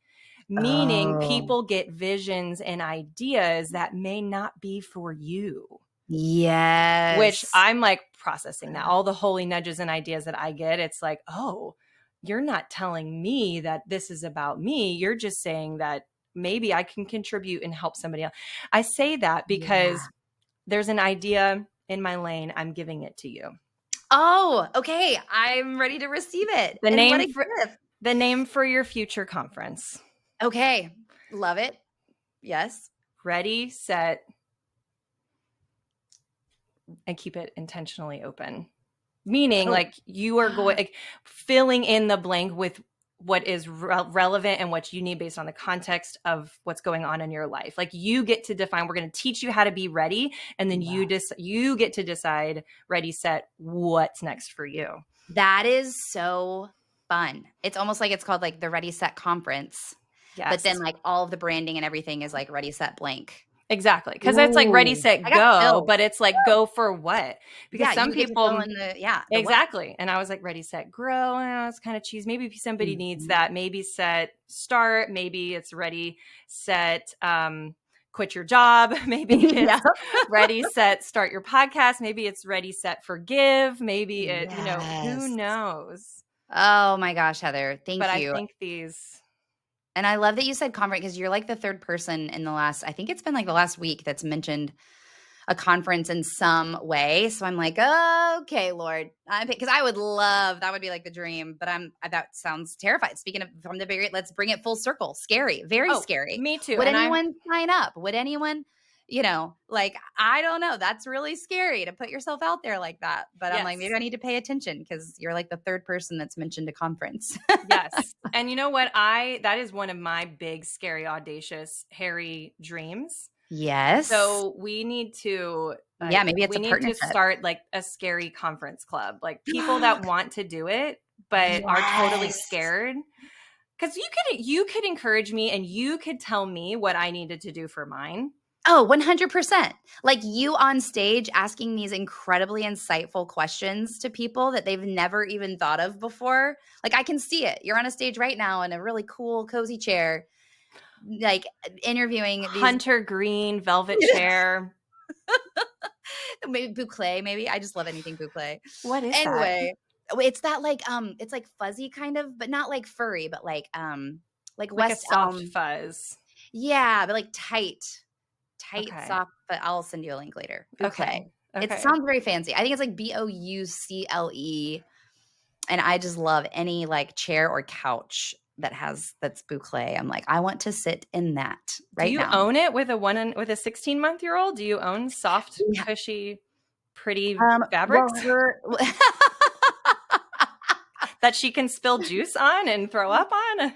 Meaning people get visions and ideas that may not be for you. Yes. Which I'm like processing that. All the holy nudges and ideas that I get, it's like, oh, you're not telling me that this is about me. You're just saying that maybe I can contribute and help somebody else. I say that because there's an idea in my lane. I'm giving it to you. Oh, okay. I'm ready to receive it. The name for your future conference. Okay. Love it. Yes. Ready, set, and keep it intentionally open. Meaning like you are going, like filling in the blank with what is relevant and what you need based on the context of what's going on in your life. Like you get to define, we're going to teach you how to be ready. And then you get to decide, ready, set, what's next for you. That is so fun. It's almost like it's called like the Ready, Set Conference. Yes. But then like all of the branding and everything is like ready, set, blank. Exactly. Because it's like ready, set, go, but it's like go for what? Because some people exactly. And I was like ready, set, grow. And it's kind of cheese. Maybe somebody needs that. Maybe set, start. Maybe it's ready, set, quit your job. Maybe it's ready, set, start your podcast. Maybe it's ready, set, forgive. Maybe it, who knows? Oh my gosh, Heather. Thank you. But I think these. And I love that you said conference because you're like the third person in I think it's been like the last week that's mentioned a conference in some way. So I'm like, oh, okay, Lord, because I would love, that would be like the dream, but that sounds terrified. Speaking of from the very, let's bring it full circle. Scary, very scary. Me too. Would anyone sign up? Would anyone, like, I don't know. That's really scary to put yourself out there like that. But I'm like, maybe I need to pay attention because you're like the third person that's mentioned a conference. Yes. And you know what? That is one of my big, scary, audacious, hairy dreams. Yes. So we need to, maybe it's a partnership. We need to start like a scary conference club, like people that want to do it, but are totally scared. Because you could encourage me and you could tell me what I needed to do for mine. Oh, 100%. Like you on stage asking these incredibly insightful questions to people that they've never even thought of before. Like I can see it. You're on a stage right now in a really cool, cozy chair, like interviewing Hunter green velvet chair. Maybe boucle, maybe. I just love anything boucle. What is that? It's that like it's like fuzzy kind of, but not like furry, but like West a soft fuzz. Yeah, but like tight, soft. But I'll send you a link later. Boucle. Okay. It sounds very fancy. I think it's like Boucle, and I just love any like chair or couch that's boucle. I'm like, I want to sit in that right now. Do you own it with a 16-month-old? Do you own soft, cushy, pretty fabrics? That she can spill juice on and throw up on?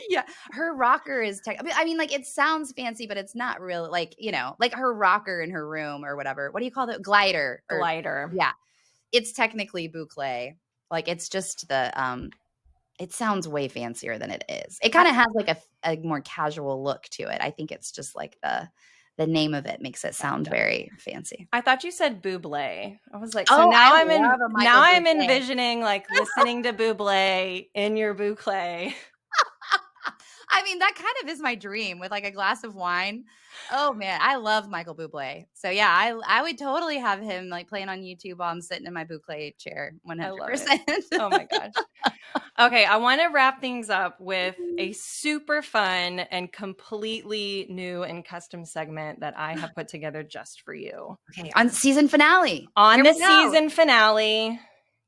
Yeah. Her rocker is I mean, like it sounds fancy, but it's not really like, like her rocker in her room or whatever. What do you call it? Glider. Yeah. It's technically boucle. Like it's just it sounds way fancier than it is. It kind of has like a more casual look to it. I think it's just like the name of it makes it sound very fancy. I thought you said Bublé. I was like, so now I'm envisioning like listening to Bublé in your boucle. I mean, that kind of is my dream with like a glass of wine. Oh man, I love Michael Bublé. So yeah, I would totally have him like playing on YouTube while I'm sitting in my boucle chair. 100%. Oh my gosh. Okay, I want to wrap things up with a super fun and completely new and custom segment that I have put together just for you. Okay, on season finale. Season finale,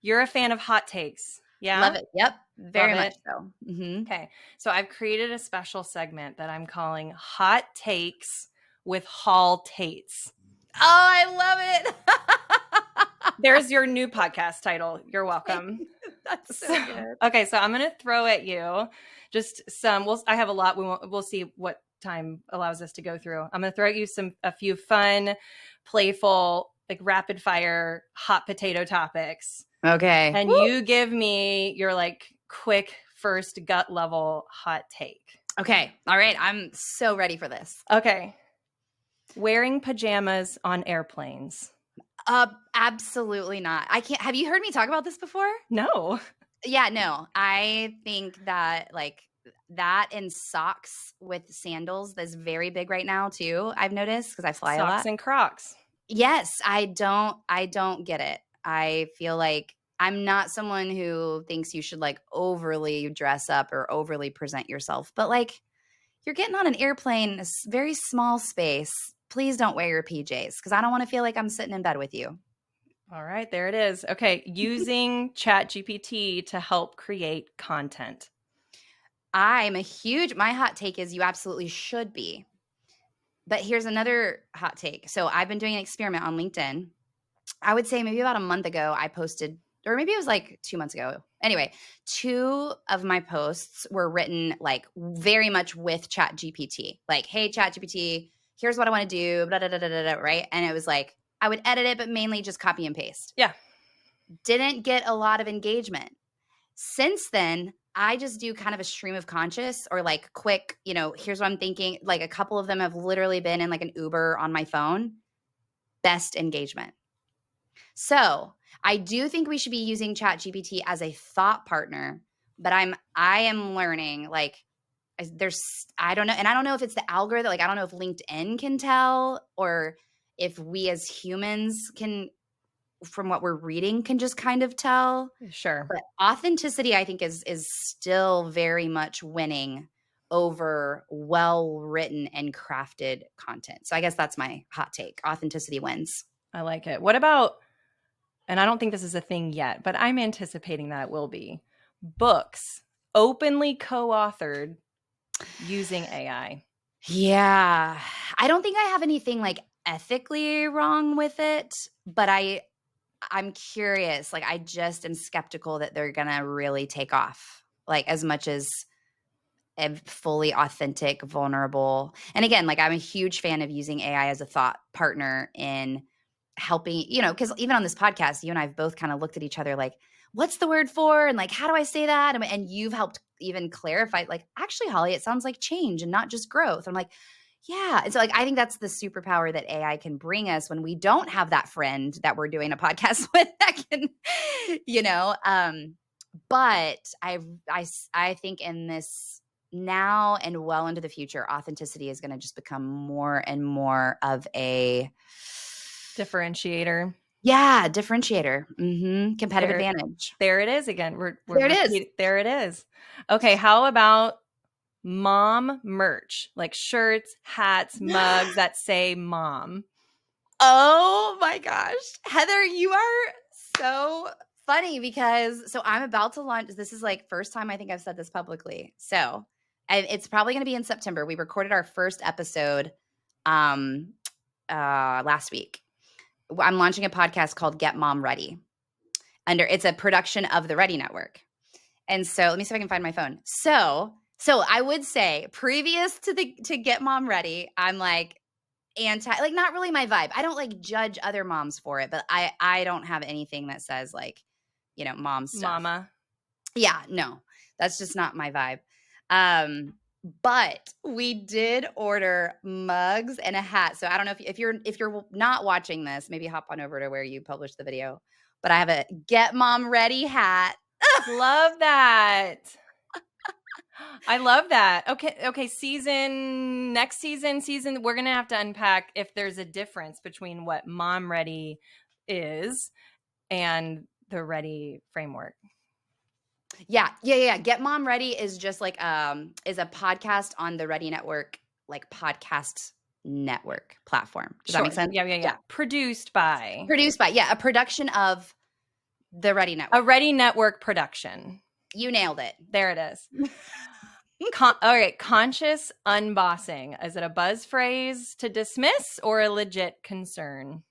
you're a fan of hot takes. Yeah? Love it. Yep. Very much so. Mm-hmm. Okay. So I've created a special segment that I'm calling Hot Takes with Holly Tates. Oh, I love it. There's your new podcast title. You're welcome. That's so good. Okay. So I'm going to throw at you just some, I have a lot. We'll see what time allows us to go through. I'm going to throw at you a few fun, playful, like rapid fire hot potato topics. Okay. And you give me your like quick first gut level hot take. Okay. All right. I'm so ready for this. Okay. Wearing pajamas on airplanes. Absolutely not. I can't. Have you heard me talk about this before? No. Yeah, no. I think that like that and socks with sandals is very big right now too. I've noticed because I fly a lot. Socks and Crocs. Yes, I don't get it. I feel like I'm not someone who thinks you should like overly dress up or overly present yourself, but like you're getting on an airplane, a very small space. Please don't wear your PJs because I don't want to feel like I'm sitting in bed with you. All right, there it is. Okay, using ChatGPT to help create content. My hot take is you absolutely should be. But here's another hot take. So I've been doing an experiment on LinkedIn. I would say maybe about a month ago, I posted, or maybe it was like 2 months ago. Anyway, 2 of my posts were written like very much with ChatGPT. Like, hey, ChatGPT, here's what I want to do, blah, blah, blah, blah, blah, right? And it was like, I would edit it, but mainly just copy and paste. Yeah. Didn't get a lot of engagement. Since then, I just do kind of a stream of conscious or like quick, here's what I'm thinking. Like a couple of them have literally been in like an Uber on my phone. Best engagement. So I do think we should be using ChatGPT as a thought partner, but I am learning like I don't know. And I don't know if it's the algorithm. Like, I don't know if LinkedIn can tell or if we as humans can, from what we're reading, can just kind of tell. Sure. But authenticity, I think, is still very much winning over well-written and crafted content. So I guess that's my hot take. Authenticity wins. I like it. What about, and I don't think this is a thing yet, but I'm anticipating that it will be, books openly co-authored using AI? Yeah. I don't think I have anything like ethically wrong with it, but I'm curious. Like, I just am skeptical that they're going to really take off, like as much as a fully authentic, vulnerable. And again, like I'm a huge fan of using AI as a thought partner in helping, because even on this podcast, you and I have both kind of looked at each other like, what's the word for? And like, how do I say that? And you've helped even clarify, like, actually, Holly, it sounds like change and not just growth. I'm like, yeah. And so like, I think that's the superpower that AI can bring us when we don't have that friend that we're doing a podcast with that can, but I think in this now and well into the future, authenticity is going to just become more and more of a differentiator. Yeah, differentiator. Mm-hmm. Competitive advantage. There it is again. There it is. There it is. Okay, how about mom merch? Like shirts, hats, mugs that say mom. Oh my gosh. Heather, you are so funny because I'm about to launch. This is like first time I think I've said this publicly. So it's probably going to be in September. We recorded our first episode last week. I'm launching a podcast called Get Mom Ready. It's a production of the R.E.A.D.Y network. And so let me see if I can find my phone. So I would say previous to Get Mom Ready, I'm like like not really my vibe. I don't like judge other moms for it, but I don't have anything that says like, mom stuff. Mama. Yeah, no, that's just not my vibe. But we did order mugs and a hat. So I don't know if you're not watching this, maybe hop on over to where you published the video. But I have a Get Mom Ready hat. Love that. I love that. Okay. Next season, we're going to have to unpack if there's a difference between what Mom Ready is and the R.E.A.D.Y framework. Yeah. Get Mom Ready is just like is a podcast on the R.E.A.D.Y network, like podcast network platform. Does that make sense? Yeah. Produced by, a production of the R.E.A.D.Y network. A R.E.A.D.Y network production. You nailed it. There it is. All right. Conscious unbossing. Is it a buzz phrase to dismiss or a legit concern?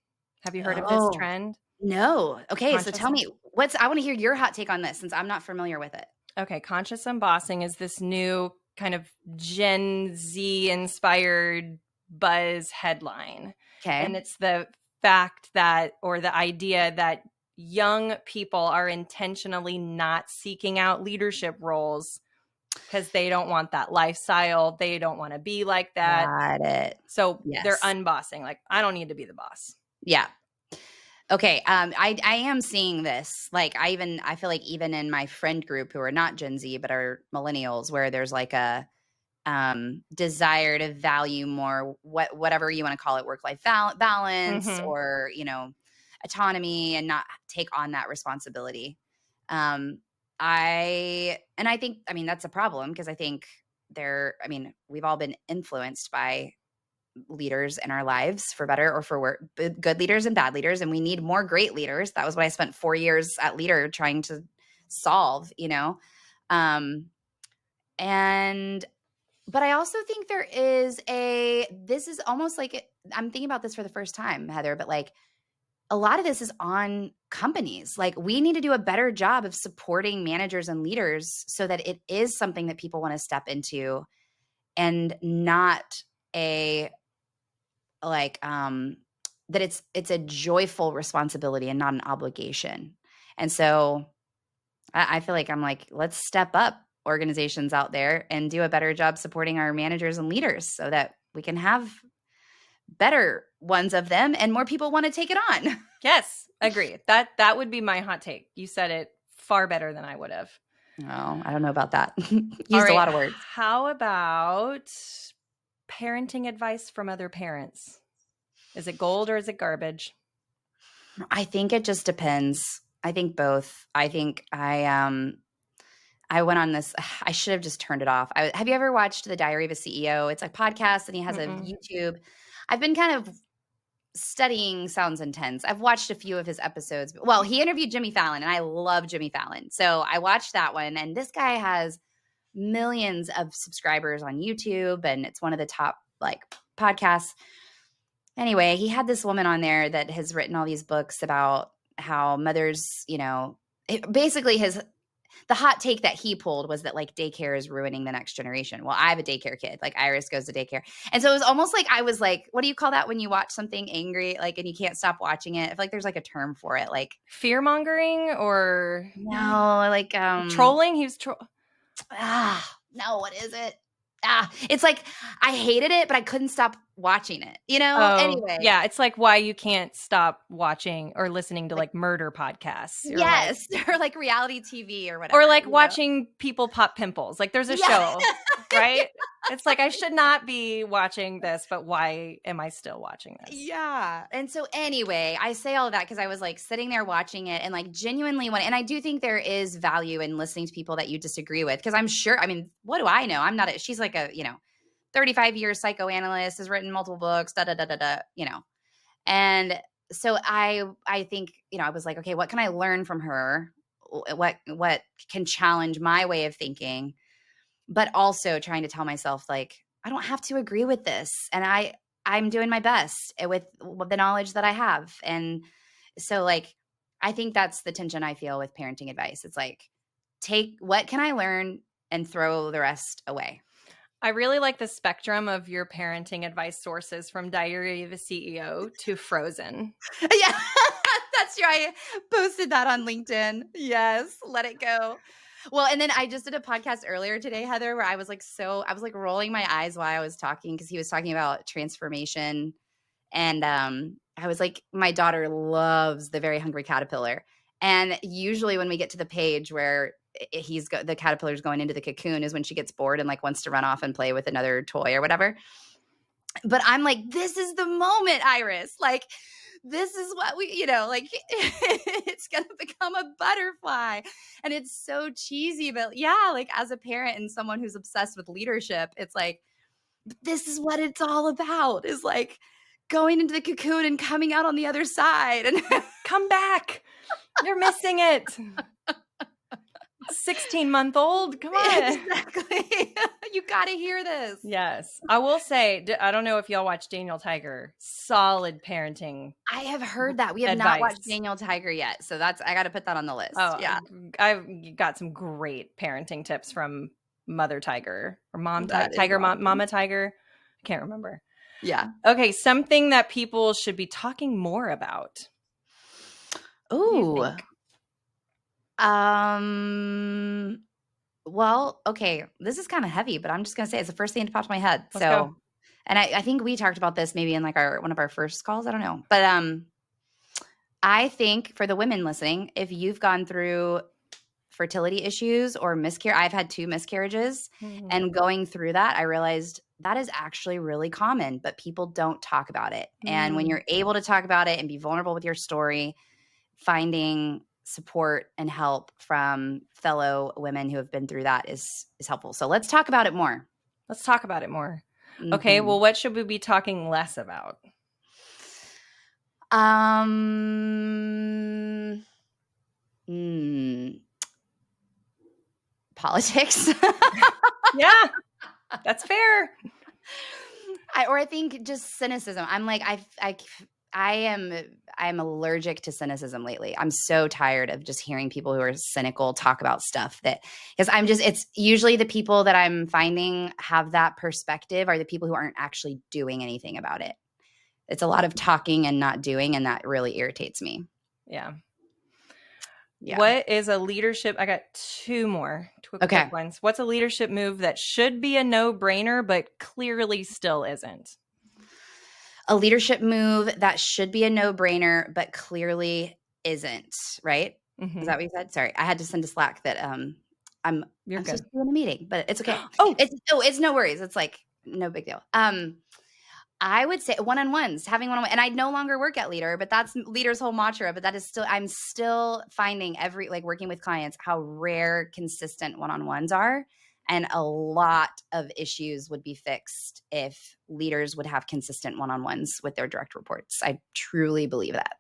Have you heard of this trend? No. Okay. So tell me I want to hear your hot take on this since I'm not familiar with it. Okay. Conscious unbossing is this new kind of Gen Z inspired buzz headline. Okay. And it's the fact that, or the idea that young people are intentionally not seeking out leadership roles because they don't want that lifestyle. They don't want to be like that. Got it. So Yes. they're unbossing. Like, I don't need to be the boss. Yeah. Okay. I am seeing this. Like I feel like even in my friend group who are not Gen Z, but are millennials, where there's like a desire to value more whatever you want to call it, work-life balance or, autonomy, and not take on that responsibility. I think, that's a problem, because I think we've all been influenced by leaders in our lives, for better or for worse, good leaders and bad leaders. And we need more great leaders. That was what I spent 4 years at Leader trying to solve, but I also think this is almost like, I'm thinking about this for the first time, Heather, but like a lot of this is on companies. Like we need to do a better job of supporting managers and leaders so that it is something that people want to step into, and not that it's a joyful responsibility and not an obligation. And so I feel like I'm like, let's step up, organizations out there, and do a better job supporting our managers and leaders so that we can have better ones of them and more people want to take it on. Yes, agree. That would be my hot take. You said it far better than I would have. Oh, I don't know about that. Used a lot of words. How about parenting advice from other parents? Is it gold or is it garbage? I think it just depends. I think both. I think I went on this. I should have just turned it off. Have you ever watched The Diary of a CEO? It's a podcast, and he has a YouTube. I've been kind of studying. Sounds intense. I've watched a few of his episodes. Well, he interviewed Jimmy Fallon, and I love Jimmy Fallon. So I watched that one, and this guy has millions of subscribers on YouTube, and it's one of the top podcasts. Anyway, he had this woman on there that has written all these books about how mothers, basically the hot take that he pulled was that daycare is ruining the next generation. Well, I have a daycare kid. Iris goes to daycare. And so it was almost like I was like, what do you call that when you watch something angry, and you can't stop watching it? I feel like there's a term for it. Fear mongering or no, trolling. He was no, what is it? It's like I hated it, but I couldn't stop watching it, Anyway. Yeah, it's like why you can't stop watching or listening to murder podcasts. Yes, or reality TV or whatever. Or watching people pop pimples. There's a show, right? It's I should not be watching this, but why am I still watching this? Yeah. And so anyway, I say all of that because I was sitting there watching it and genuinely and I do think there is value in listening to people that you disagree with, because I'm sure, what do I know? I'm not she's a 35-year psychoanalyst, has written multiple books, And so I think, I was like, okay, what can I learn from her? What can challenge my way of thinking? But also trying to tell myself, I don't have to agree with this. And I'm doing my best with the knowledge that I have. And so I think that's the tension I feel with parenting advice. It's take what can I learn and throw the rest away. I really like the spectrum of your parenting advice sources, from Diary of a CEO to Frozen. Yeah, that's true. I posted that on LinkedIn. Yes, let it go. Well, and then I just did a podcast earlier today, Heather, where I was rolling my eyes while I was talking, because he was talking about transformation. And I was like, my daughter loves The Very Hungry Caterpillar. And usually when we get to the page where the caterpillar's going into the cocoon is when she gets bored and wants to run off and play with another toy or whatever. But I'm like, this is the moment, Iris. This is what we, it's going to become a butterfly. And it's so cheesy, but yeah, as a parent and someone who's obsessed with leadership, it's this is what it's all about, is going into the cocoon and coming out on the other side and come back. You're missing it. 16-month-old. Come on. Exactly. You got to hear this. Yes. I will say, I don't know if y'all watch Daniel Tiger. Solid parenting. I have heard that. We have not watched Daniel Tiger yet. So I got to put that on the list. Oh, yeah. I've got some great parenting tips from Mother Tiger or Mom That is Tiger, awesome. Mama Tiger. I can't remember. Yeah. Okay, something that people should be talking more about. What do you Ooh. think? Well, okay, this is kind of heavy, but I'm just gonna say it's the first thing that popped in my head. Let's go. So, and I think we talked about this maybe in like one of our first calls. I don't know, but I think for the women listening, if you've gone through fertility issues or I've had 2 miscarriages, and going through that, I realized that is actually really common, but people don't talk about it. And when you're able to talk about it and be vulnerable with your story, finding support and help from fellow women who have been through that is helpful. So let's talk about it more. Let's talk about it more. Mm-hmm. Okay, well, what should we be talking less about? Politics. Yeah, that's fair. I think just cynicism. I'm like, I'm allergic to cynicism lately. I'm so tired of just hearing people who are cynical talk about stuff because it's usually the people that I'm finding have that perspective are the people who aren't actually doing anything about it. It's a lot of talking and not doing, and that really irritates me. Yeah. Yeah. What is a leadership? I got two quick ones. What's a leadership move that should be a no-brainer, but clearly still isn't? A leadership move that should be a no-brainer, but clearly isn't, right? Mm-hmm. Is that what you said? Sorry. I had to send a Slack that I'm good. supposed to be in a meeting, but it's okay. Oh, it's no worries. It's like no big deal. I would say one-on-ones, having one-on-one. And I no longer work at Leader, but that's Leader's whole mantra. But that is I'm still finding working with clients, how rare consistent one-on-ones are. And a lot of issues would be fixed if leaders would have consistent one-on-ones with their direct reports. I truly believe that.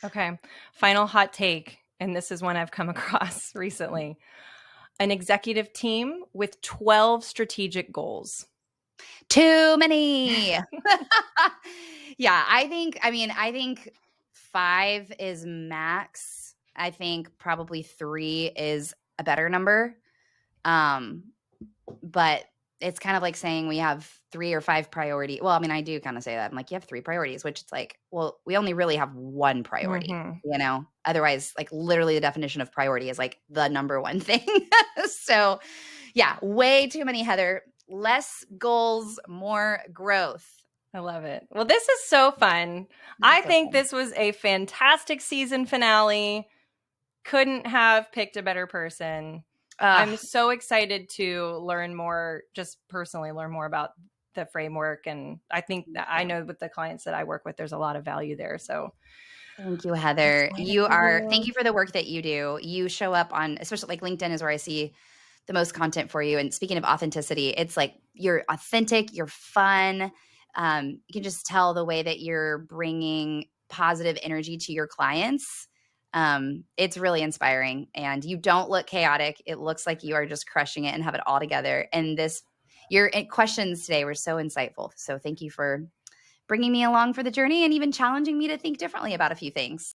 Okay. Final hot take. And this is one I've come across recently. An executive team with 12 strategic goals. Too many. Yeah, I think 5 is max. I think probably 3 is a better number. But it's kind of like saying we have 3 or 5 priorities. Well, I mean, I do kind of say that. I'm like, you have 3 priorities, which it's like, well, we only really have 1 priority, Otherwise, like literally the definition of priority is like the number one thing. So yeah, way too many, Heather. Less goals, more growth. I love it. Well, this is so fun. I think this was a fantastic season finale. Couldn't have picked a better person. I'm so excited to learn more, just personally learn more about the framework. And I think that I know with the clients that I work with, there's a lot of value there. So thank you, Heather. Thank you for the work that you do. You show up on, especially like LinkedIn is where I see the most content for you. And speaking of authenticity, it's like you're authentic, you're fun. You can just tell the way that you're bringing positive energy to your clients. It's really inspiring, and you don't look chaotic. It looks like you are just crushing it and have it all together. And your questions today were so insightful. So thank you for bringing me along for the journey and even challenging me to think differently about a few things.